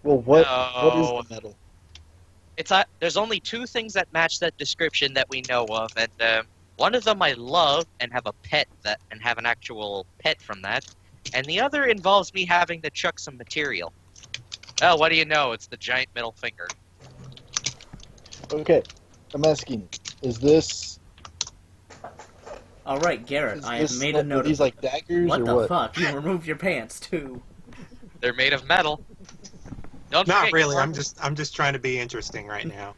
Well, what No. is the metal? There's only two things that match that description that we know of, and one of them I love and have a pet and have an actual pet from that, and the other involves me having to chuck some material. Oh, what do you know? It's the giant middle finger. Okay, I'm asking, is this... Alright, Garrett, is I have this made like- a note are these of like daggers What or the what? fuck? You remove your pants, too. They're made of metal. Don't Not forget, really. Corey. I'm just trying to be interesting right now.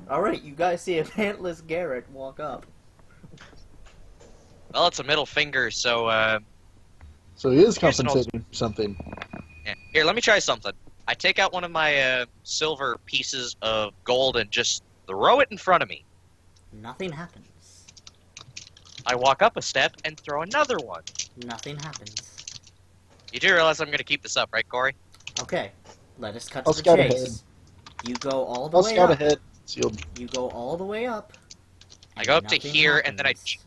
Alright, you guys see a pantless Garrett walk up. Well, it's a middle finger, so So he is Here's an old- compensating for something. yeah. Here, let me try something. I take out one of my silver pieces of gold and just throw it in front of me. Nothing happens. I walk up a step and throw another one. Nothing happens. You do realize I'm going to keep this up, right, Corey? Okay, let us cut I'll to the scout chase. ahead. You go all the I'll way scout up. ahead. Sealed. You go all the way up. I go up to nothing here, and then happens.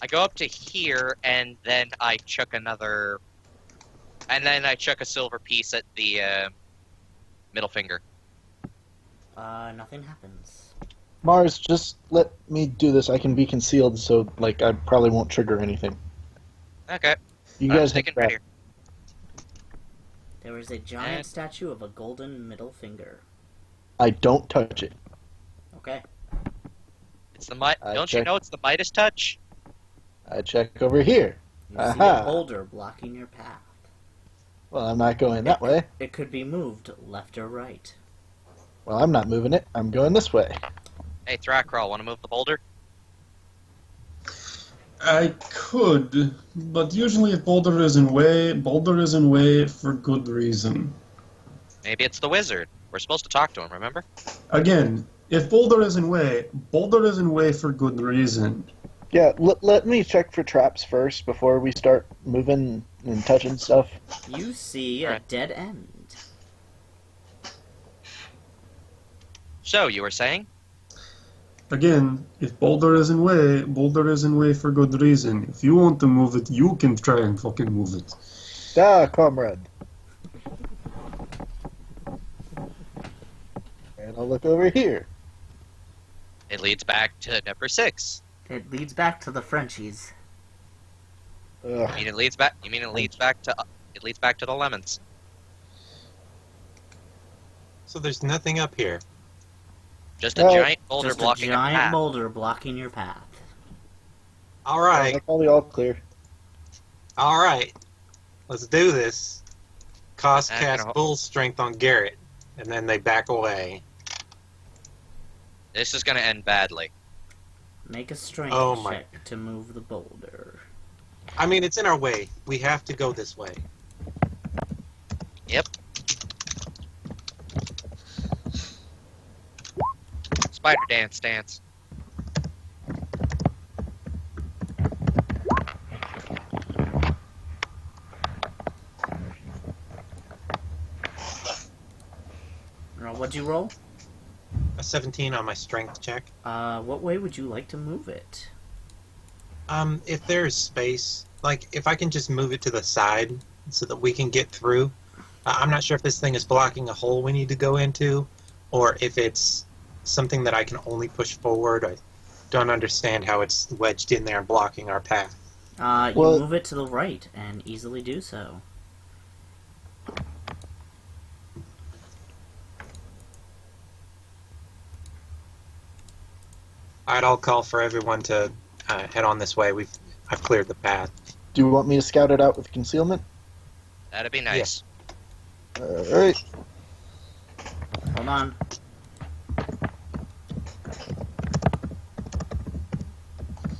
I go up to here, and then I chuck another... And then I chuck a silver piece at the middle finger. Nothing happens. Mars, just let me do this. I can be concealed, so like I probably won't trigger anything. Okay. You I'm guys sticking have right here. There is a giant And- statue of a golden middle finger. I don't touch it. Okay. It's the Don't you check. know it's the Midas touch? I check over here. You see a Aha. boulder blocking your path. Well, I'm not going that way. It could be moved left or right. Well, I'm not moving it. I'm going this way. Hey, Thracrawl, want to move the boulder? I could, but usually if Boulder is in way for good reason. Maybe it's the wizard. We're supposed to talk to him, remember? Again, if Boulder is in way for good reason. Yeah, let me check for traps first before we start moving and touching stuff. You see a Alright. dead end. So, you were saying? Again, if Boulder is in way for good reason. If you want to move it, you can try and fucking move it. Ah, comrade. And I'll look over here. It leads back to number 6. It leads back to the Frenchies. You Ugh. mean it leads back? You mean it leads back to? It leads back to the lemons. So there's nothing up here. Just a Oh, giant boulder Just a blocking giant path. boulder blocking your path. All right, That's probably all clear. all right. Let's do this. Cost I'm cast gonna bull strength on Garrett, and then they back away. This is gonna end badly. Make a strength Oh my. check to move the boulder. I mean, it's in our way. We have to go this way. Yep. Spider dance. What'd you roll? A 17 on my strength check. What way would you like to move it? If there's space, like if I can just move it to the side so that we can get through. I'm not sure if this thing is blocking a hole we need to go into, or if it's something that I can only push forward. I don't understand how it's wedged in there and blocking our path. You Well- move it to the right and easily do so. Alright, I'll call for everyone to head on this way. I've cleared the path. Do you want me to scout it out with concealment? That'd be nice. Alright. Hold on.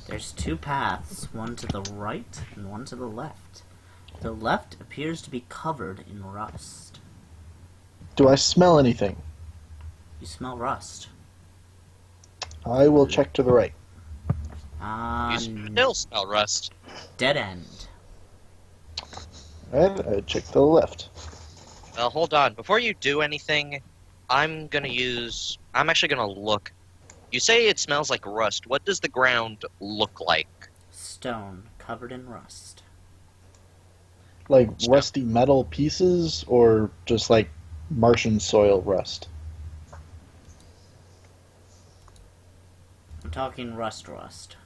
There's two paths, one to the right and one to the left. The left appears to be covered in rust. Do I smell anything? You smell rust. I will check to the right. You still smell rust. Dead end. Alright, I check to the left. Well, hold on. Before you do anything, I'm actually gonna look. You say it smells like rust. What does the ground look like? Stone covered in rust. Like rusty metal pieces, or just like Martian soil rust? I'm talking rust.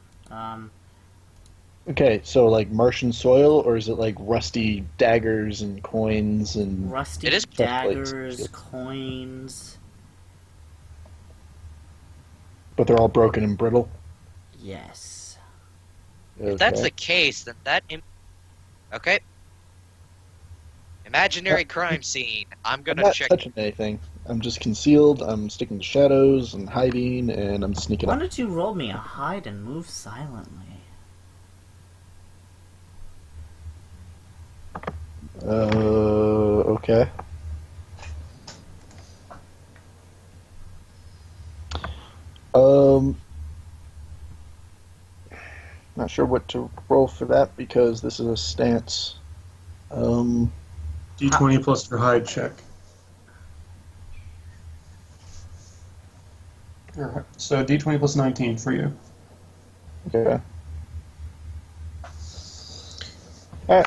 Okay, so like Martian soil, or is it like rusty daggers and coins and... Rusty It is daggers, coins. But they're all broken and brittle? Yes. Okay. If that's the case, then okay. Imaginary crime scene. I'm I'm gonna not check. touching anything. I'm just concealed, I'm sticking to shadows, and hiding, and I'm sneaking Why up. don't you roll me a hide and move silently? Okay. Not sure what to roll for that because this is a stance. D20 plus your hide check. So D20 plus 19 for you. Okay. Alright.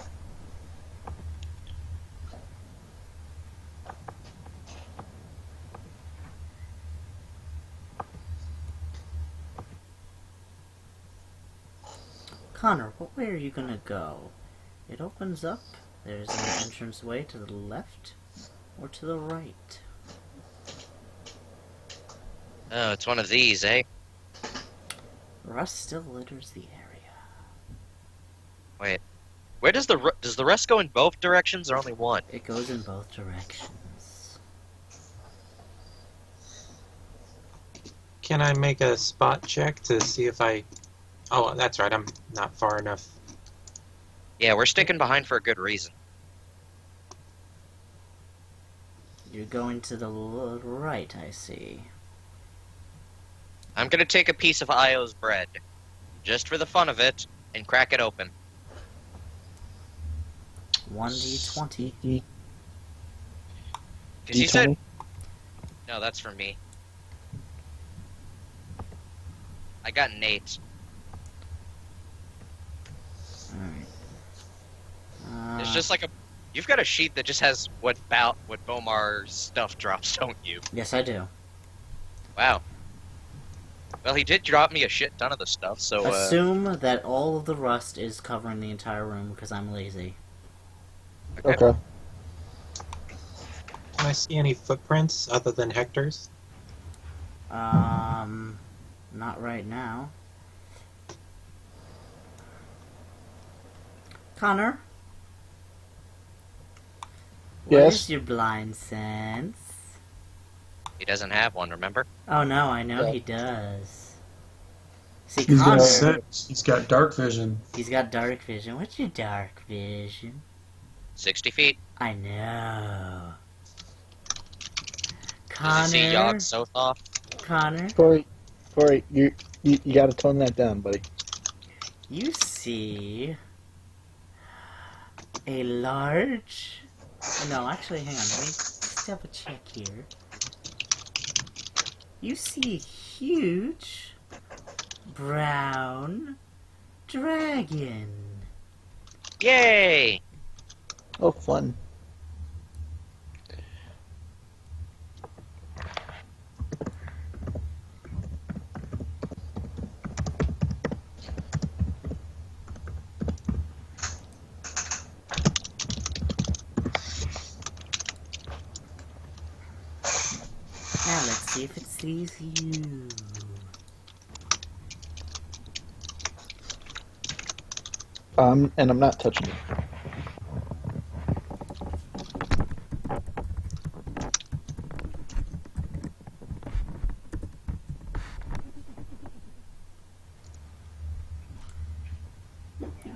Connor, what way are you gonna go? It opens up. There's an entrance way to the left or to the right. Oh, it's one of these, eh? Rust still litters the area. Wait. Where does the rest go in both directions or only one? It goes in both directions. Can I make a spot check to see if I... Oh, that's right, I'm not far enough. Yeah, we're sticking behind for a good reason. You're going to the right, I see. I'm gonna take a piece of Io's bread, just for the fun of it, and crack it open. 1d20. Because you said... No, that's for me. I got an 8. Alright. It's just like a... You've got a sheet that just has what Bomar's stuff drops, don't you? Yes, I do. Wow. Well, he did drop me a shit ton of the stuff, so, Assume that all of the rust is covering the entire room because I'm lazy. Okay. Can I see any footprints other than Hector's? Not right now. Connor? Where's Yes. your blind sense? He doesn't have one, remember? Oh no, I know Yeah. he does. See, He's got Connor, six. He's got dark vision. he's got dark vision. What's your dark vision? 60 feet. I know. Does he see Yogg Connor, Sothoth? Connor, Corey, you gotta tone that down, buddy. you see a large... No, actually, hang on. Let me just double check here. You see a huge brown dragon. Yay! Oh, fun. Now let's see if it sees you. And I'm not touching it.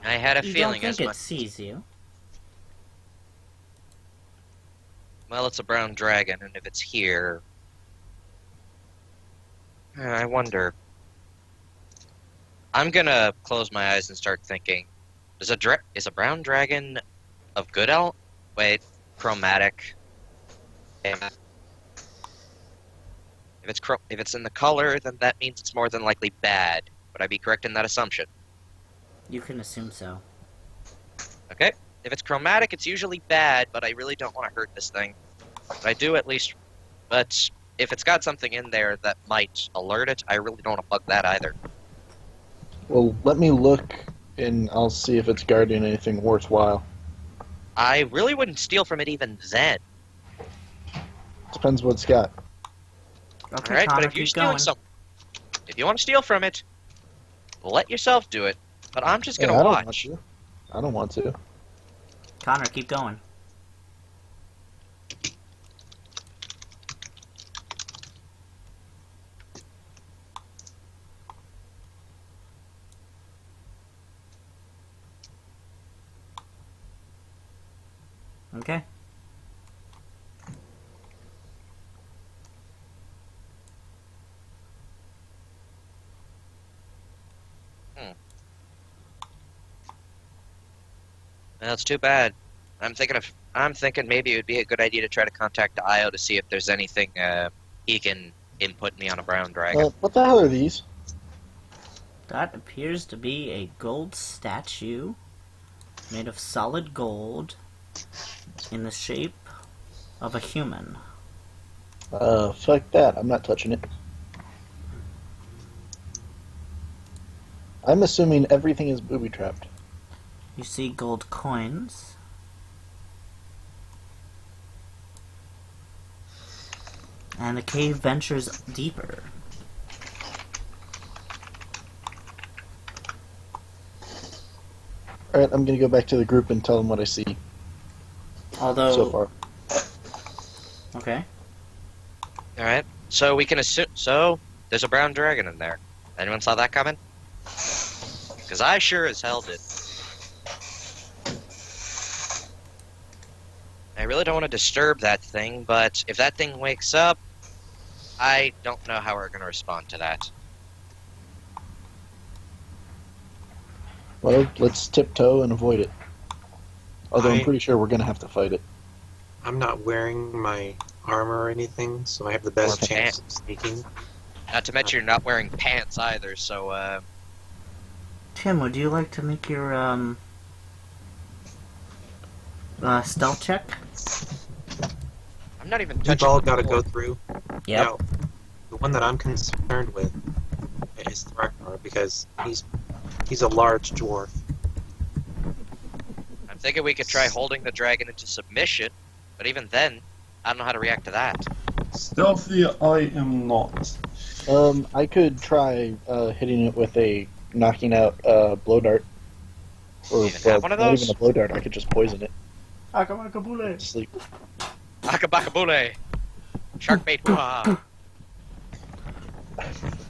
I had a You feeling don't as think it much. sees you? Well, it's a brown dragon, and if it's here... I wonder. I'm gonna close my eyes and start thinking. Is a brown dragon of good el? Wait, chromatic. Yeah. If it's in the color, then that means it's more than likely bad. Would I be correct in that assumption? You can assume so. Okay. If it's chromatic, it's usually bad, but I really don't want to hurt this thing. But I do at least. But if it's got something in there that might alert it, I really don't want to bug that either. Well, let me look, and I'll see if it's guarding anything worthwhile. I really wouldn't steal from it even then. Depends what it's got. Okay, Alright, Connor, but if you're keep stealing going. something, if you want to steal from it, let yourself do it. But I'm just Yeah, gonna I don't want watch. to. I don't want to. Connor, keep going. Okay. That's too bad. I'm thinking maybe it would be a good idea to try to contact Io to see if there's anything he can input me on a brown dragon. What the hell are these? That appears to be a gold statue made of solid gold in the shape of a human. Fuck that. I'm not touching it. I'm assuming everything is booby-trapped. You see gold coins. And the cave ventures deeper. Alright, I'm gonna go back to the group and tell them what I see Although, so far. okay. Alright, so we can assume. So, there's a brown dragon in there. Anyone saw that coming? Because I sure as hell did. I really don't want to disturb that thing, but if that thing wakes up, I don't know how we're going to respond to that. Well, let's tiptoe and avoid it. Although I'm pretty sure we're gonna have to fight it. I'm not wearing my armor or anything, so I have the best Or chance of sneaking. Not to mention you're not wearing pants either, so, Tim, would you like to make your stealth check? I'm not even We've touching all the got to floor. go through. Yep. Now, the one that I'm concerned with is Thraknar, because he's a large dwarf. I'm thinking we could try holding the dragon into submission, but even then, I don't know how to react to that. Stealthy, I am not. I could try hitting it with a knocking out blow dart. Or You even have one of not those? even a blow dart. I could just poison it. Akamakabule. Sleep. Akabakabule! Shark bait, hoo-ha!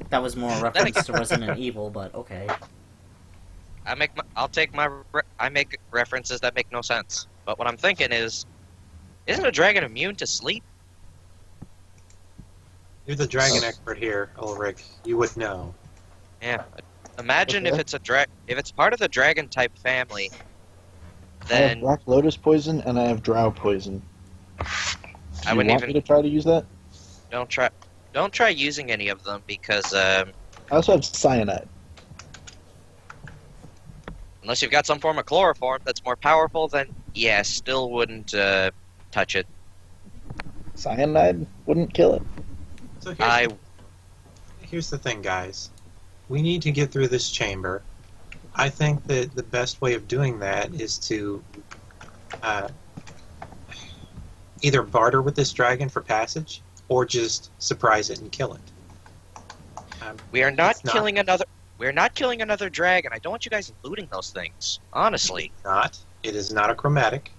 That was more a reference to Resident Evil, but okay. I make references that make no sense. But what I'm thinking is, isn't a dragon immune to sleep? You're the dragon expert here, Ulrich. You would know. Yeah. Imagine Okay. if it's part of the dragon type family, I have then Black Lotus poison and I have Drow poison. Do I you wouldn't want even me to try to use that? don't try using any of them because I also have cyanide. unless you've got some form of chloroform that's more powerful, then yeah, still wouldn't touch it. Cyanide wouldn't kill it. So I here's the thing, guys. We need to get through this chamber. I think that the best way of doing that is to either barter with this dragon for passage, or just surprise it and kill it. we are not It's not- killing another. We're not killing another dragon. I don't want you guys looting those things. Honestly, It is not a chromatic,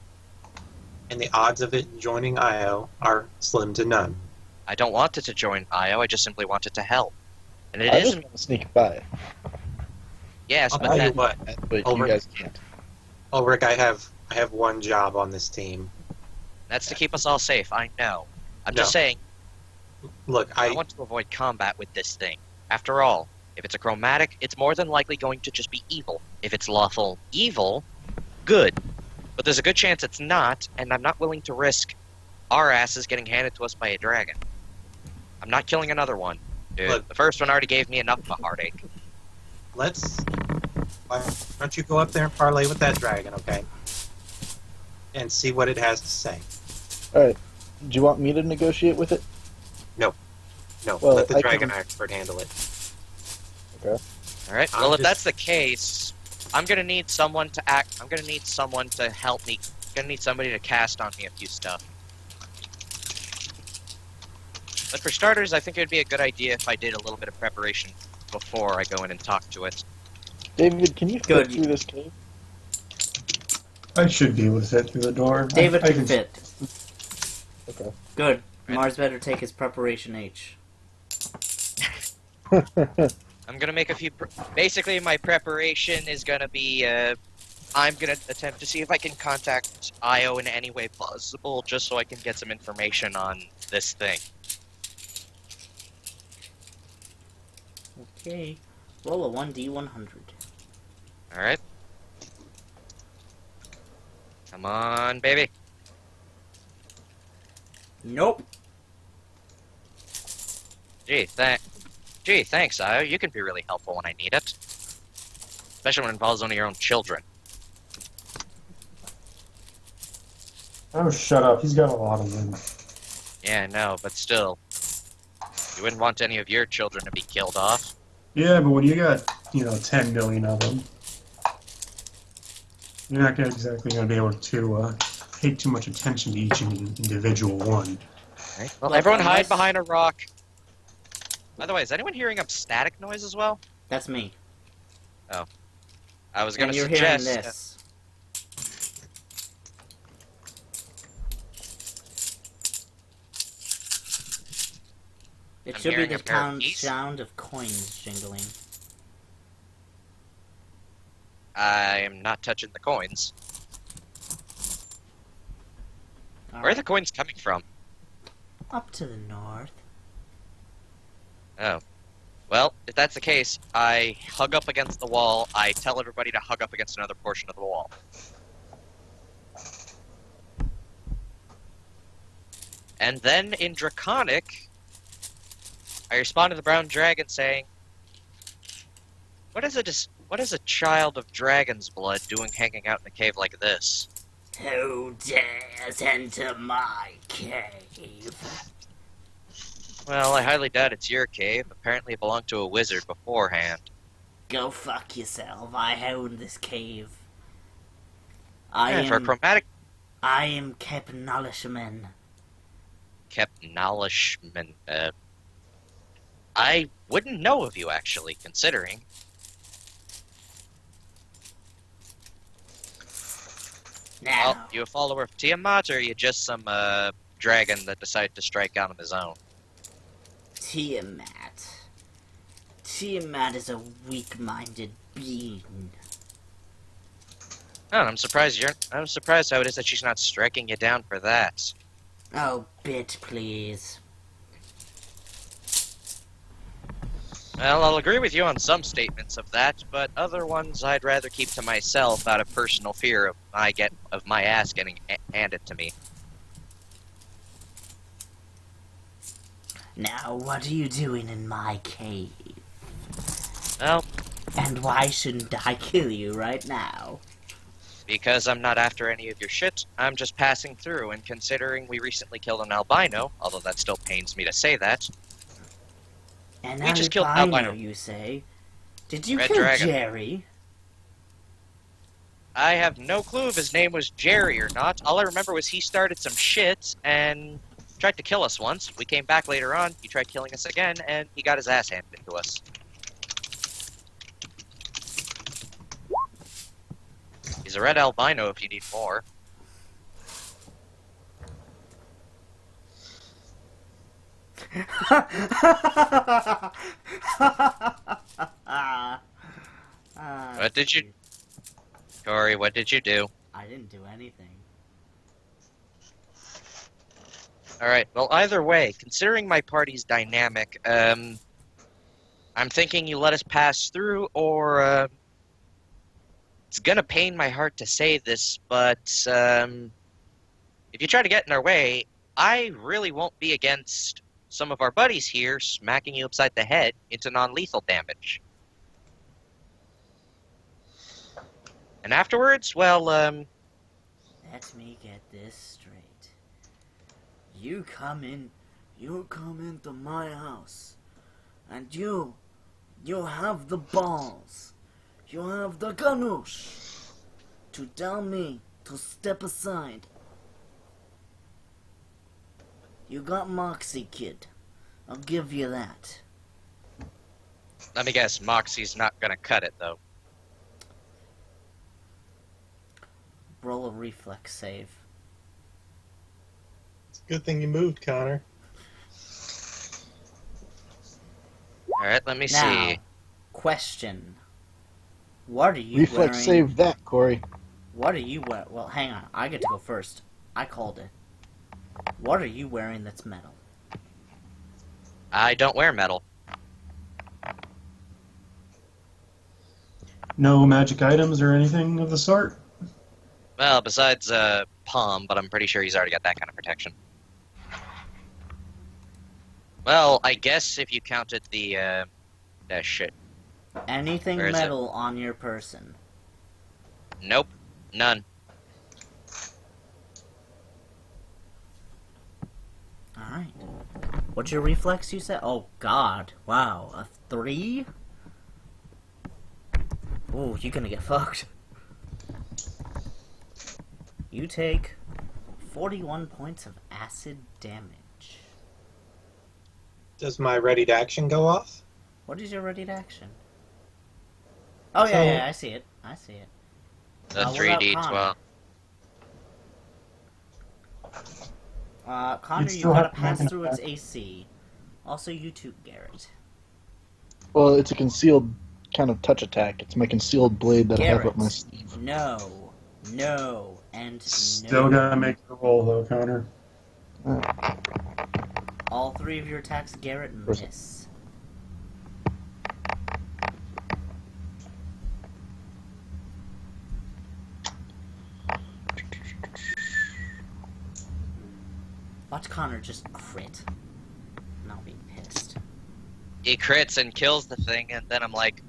and the odds of it joining IO are slim to none. I don't want it to join IO. I just simply want it to help. And it I just isn't. want to sneak by, Yes, I'll but tell you then what, but you Ulrich. guys can't. Ulrich, I have one job on this team. that's to keep us all safe. I know. I'm just No. saying. Look, I want to avoid combat with this thing. After all, if it's a chromatic, it's more than likely going to just be evil. If it's lawful evil, good. But there's a good chance it's not, and I'm not willing to risk our asses getting handed to us by a dragon. I'm not killing another one. Dude, Look. the first one already gave me enough of a heartache. why don't you go up there and parlay with that dragon, okay? And see what it has to say. Alright, do you want me to negotiate with it? No, Well, let the I dragon can- expert handle it. Alright, I'm well, if just- that's the case, I'm gonna need someone to act. I'm gonna need someone to help me. I'm gonna need somebody to cast on me a few stuff. But for starters, I think it would be a good idea if I did a little bit of preparation before I go in and talk to it. David, can you fit Good. through this cave? I should be able to fit through the door. David I can fit. Okay. Good. Mars better take his preparation H. I'm gonna make a few. Basically, my preparation is gonna be. I'm gonna attempt to see if I can contact Io in any way possible, just so I can get some information on this thing. Okay. Roll a 1d100. All right. Come on, baby. Nope. Gee, thanks, Io. You can be really helpful when I need it. Especially when it involves one of your own children. Oh, shut up. He's got a lot of them. Yeah, I know, but still. You wouldn't want any of your children to be killed off. Yeah, but when you got, 10 million of them, you're not exactly going to be able to pay too much attention to each individual one. Right. Well, Look, everyone hide unless- behind a rock. By the way, is anyone hearing a static noise as well? That's me. I was going And to you're suggest. hearing this. It I'm should be hearing the a pair of pound keys. sound of coins jingling. I am not touching the coins. All Where are the right. coins coming from? Up to the north. Oh. Well, if that's the case, I hug up against the wall. I tell everybody to hug up against another portion of the wall. And then in Draconic, I respond to the brown dragon saying, What is a child of dragon's blood doing hanging out in a cave like this? Who dares enter my cave? Well, I highly doubt it's your cave. Apparently it belonged to a wizard beforehand. Go fuck yourself. I own this cave. I Yeah, for a am chromatic Captain Nolishman. Kepnalishman, I wouldn't know of you, actually, considering. Now, Well, you a follower of Tiamat, or are you just some dragon that decided to strike out on his own? Tiamat. Tiamat is a weak-minded being. Oh, I'm surprised how it is that she's not striking you down for that. Oh, bit, please. Well, I'll agree with you on some statements of that, but other ones I'd rather keep to myself out of personal fear of my ass getting handed to me. Now, what are you doing in my cave? Well, And why shouldn't I kill you right now? because I'm not after any of your shit, I'm just passing through, and considering we recently killed an albino, although that still pains me to say that. And We just killed albino, albino. you say? Did you Red kill dragon. Jerry? I have no clue if his name was Jerry or not. All I remember was he started some shit and tried to kill us once. We came back later on, he tried killing us again, and he got his ass handed to us. He's a red albino if you need more. What did you... Corey, what did you do? I didn't do anything. Alright, well, either way, considering my party's dynamic, I'm thinking you let us pass through, or, it's gonna pain my heart to say this, but, if you try to get in our way, I really won't be against some of our buddies here smacking you upside the head into non-lethal damage. And afterwards, well, Let me get this straight. You come into my house, and you have the balls, you have the ganoush to tell me to step aside. You got Moxie, kid. I'll give you that. let me guess, Moxie's not gonna cut it, though. Roll a reflex save. It's a good thing you moved, Connor. Alright, let me Now, see. question. What are you Reflex wearing? save that, Corey. What are you wearing? Well, hang on. I get to go first. I called it. What are you wearing that's metal? I don't wear metal. No magic items or anything of the sort? Well, besides, Palm, but I'm pretty sure he's already got that kind of protection. Well, I guess if you counted the, shit. Anything Where is it? metal on your person? Nope. None. Alright. What's your reflex you said? Oh god. Wow. A 3? Ooh, you're gonna get fucked. You take 41 points of acid damage. Does my ready to action go off? What is your ready to action? Oh yeah, So- yeah, I see it. I see it. The what about 3D12. Connor, you still gotta have to pass make an through its attack. AC. Also, you too, Garrett. Well, it's a concealed kind of touch attack. It's my concealed blade that I have up my Garrett. sleeve. No. No. And Still no. gotta make the roll though, Connor. All 3 of your attacks, Garrett, Where's it? miss. Watch Connor just crit. And I'll be pissed. He crits and kills the thing, and then I'm like,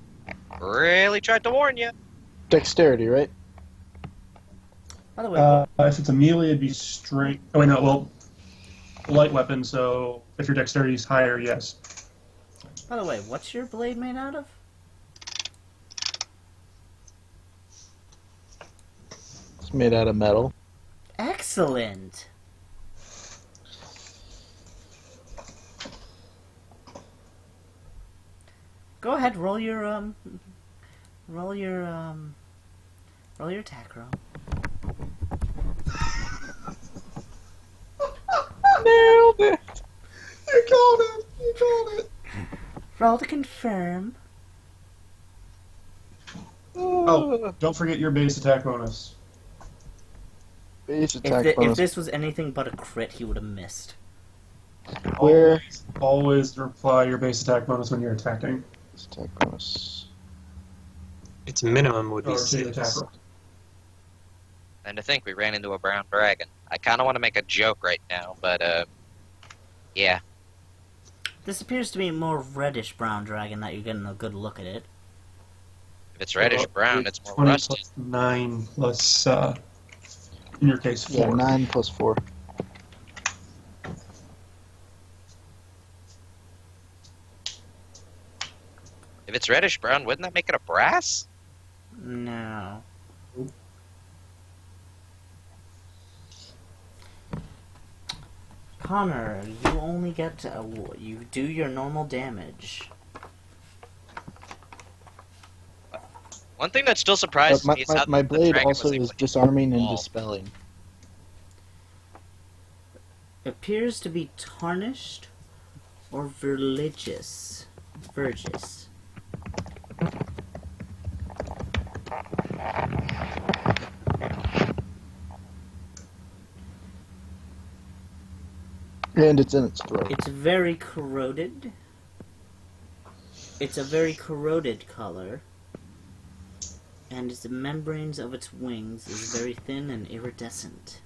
really tried to warn you. Dexterity, right? By the way, If it's a melee, it'd be straight. Oh wait, no. Well, light weapon. So if your dexterity is higher, yes. what's your blade made out of? It's made out of metal. Excellent. Go ahead, roll your attack roll. Roll to confirm. Oh, don't forget your base attack bonus. Base If, attack if bonus. this was anything but a crit, he would have missed. Where? Always reply your base attack bonus when you're attacking. Base attack bonus. Its minimum would be Or to the attack 6. roll. And to think we ran into a brown dragon. I kind of want to make a joke right now, but, yeah. This appears to be a more reddish-brown dragon that you're getting a good look at it. If it's reddish-brown, it's more 20 rusted. plus 9 plus, in your case, 4. Yeah, 9 plus 4. If it's reddish-brown, wouldn't that make it a brass? No. Connor, you only get you do your normal damage. One thing that still surprises My, me is my, how my the blade dragon also was able is to disarming and evolve. dispelling. Appears to be tarnished or verligis. Vergis. And it's in its throat. It's very corroded. It's a very corroded color. And the membranes of its wings is very thin and iridescent.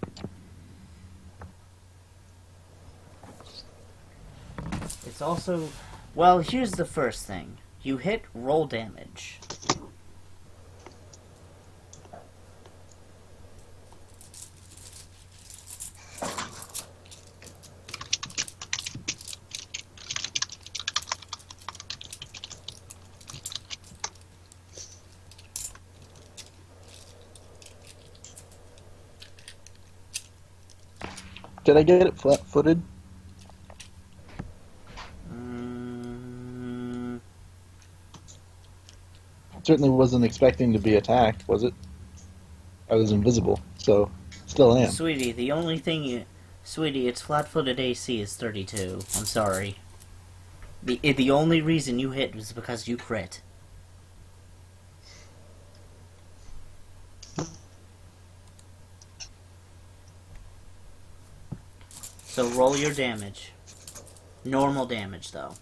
It's also... Well, here's the first thing. You hit, roll damage. Did I get it flat-footed? Certainly wasn't expecting to be attacked, was it? I was invisible, so still am. Sweetie, the only thing you... Sweetie, its flat-footed AC is 32. I'm sorry. The only reason you hit was because you crit. So roll your damage. Normal damage, though.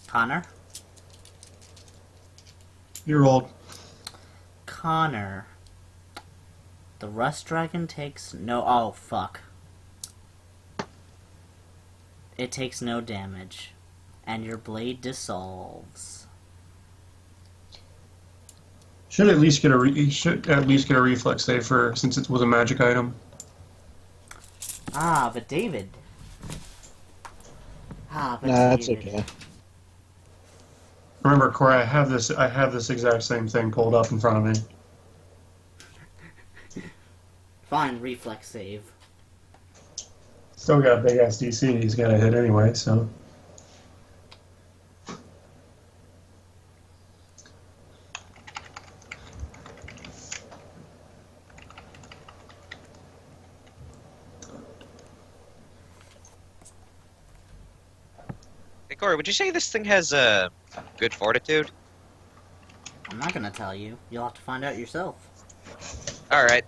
Connor? You're old. Connor. The rust dragon takes no... Oh, fuck. It takes no damage. And your blade dissolves. Should at least get a reflex save for since it was a magic item. Ah, but David. Nah, That's okay. Remember, Corey, I have this exact same thing pulled up in front of me. Fine, reflex save. Still got a big ass DC he's got to hit anyway, so. Hey, Corey, would you say this thing has, good fortitude? I'm not gonna tell you. You'll have to find out yourself. Alright.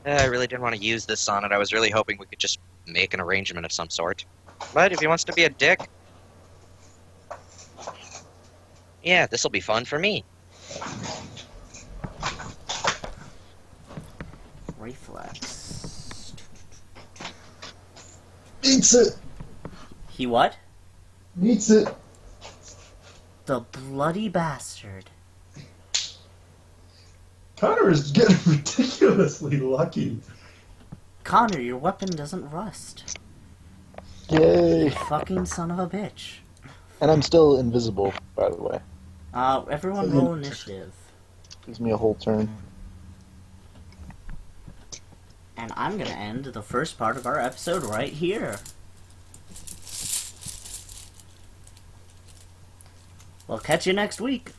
I really didn't want to use this on it. I was really hoping we could just make an arrangement of some sort. But if he wants to be a dick... Yeah, this'll be fun for me. Reflex. Eats it! He what? Eats it! The bloody bastard. Connor is getting ridiculously lucky. Connor, your weapon doesn't rust. Yay! Fucking son of a bitch. And I'm still invisible, by the way. Everyone roll initiative. Gives me a whole turn. And I'm gonna end the first part of our episode right here. We'll catch you next week.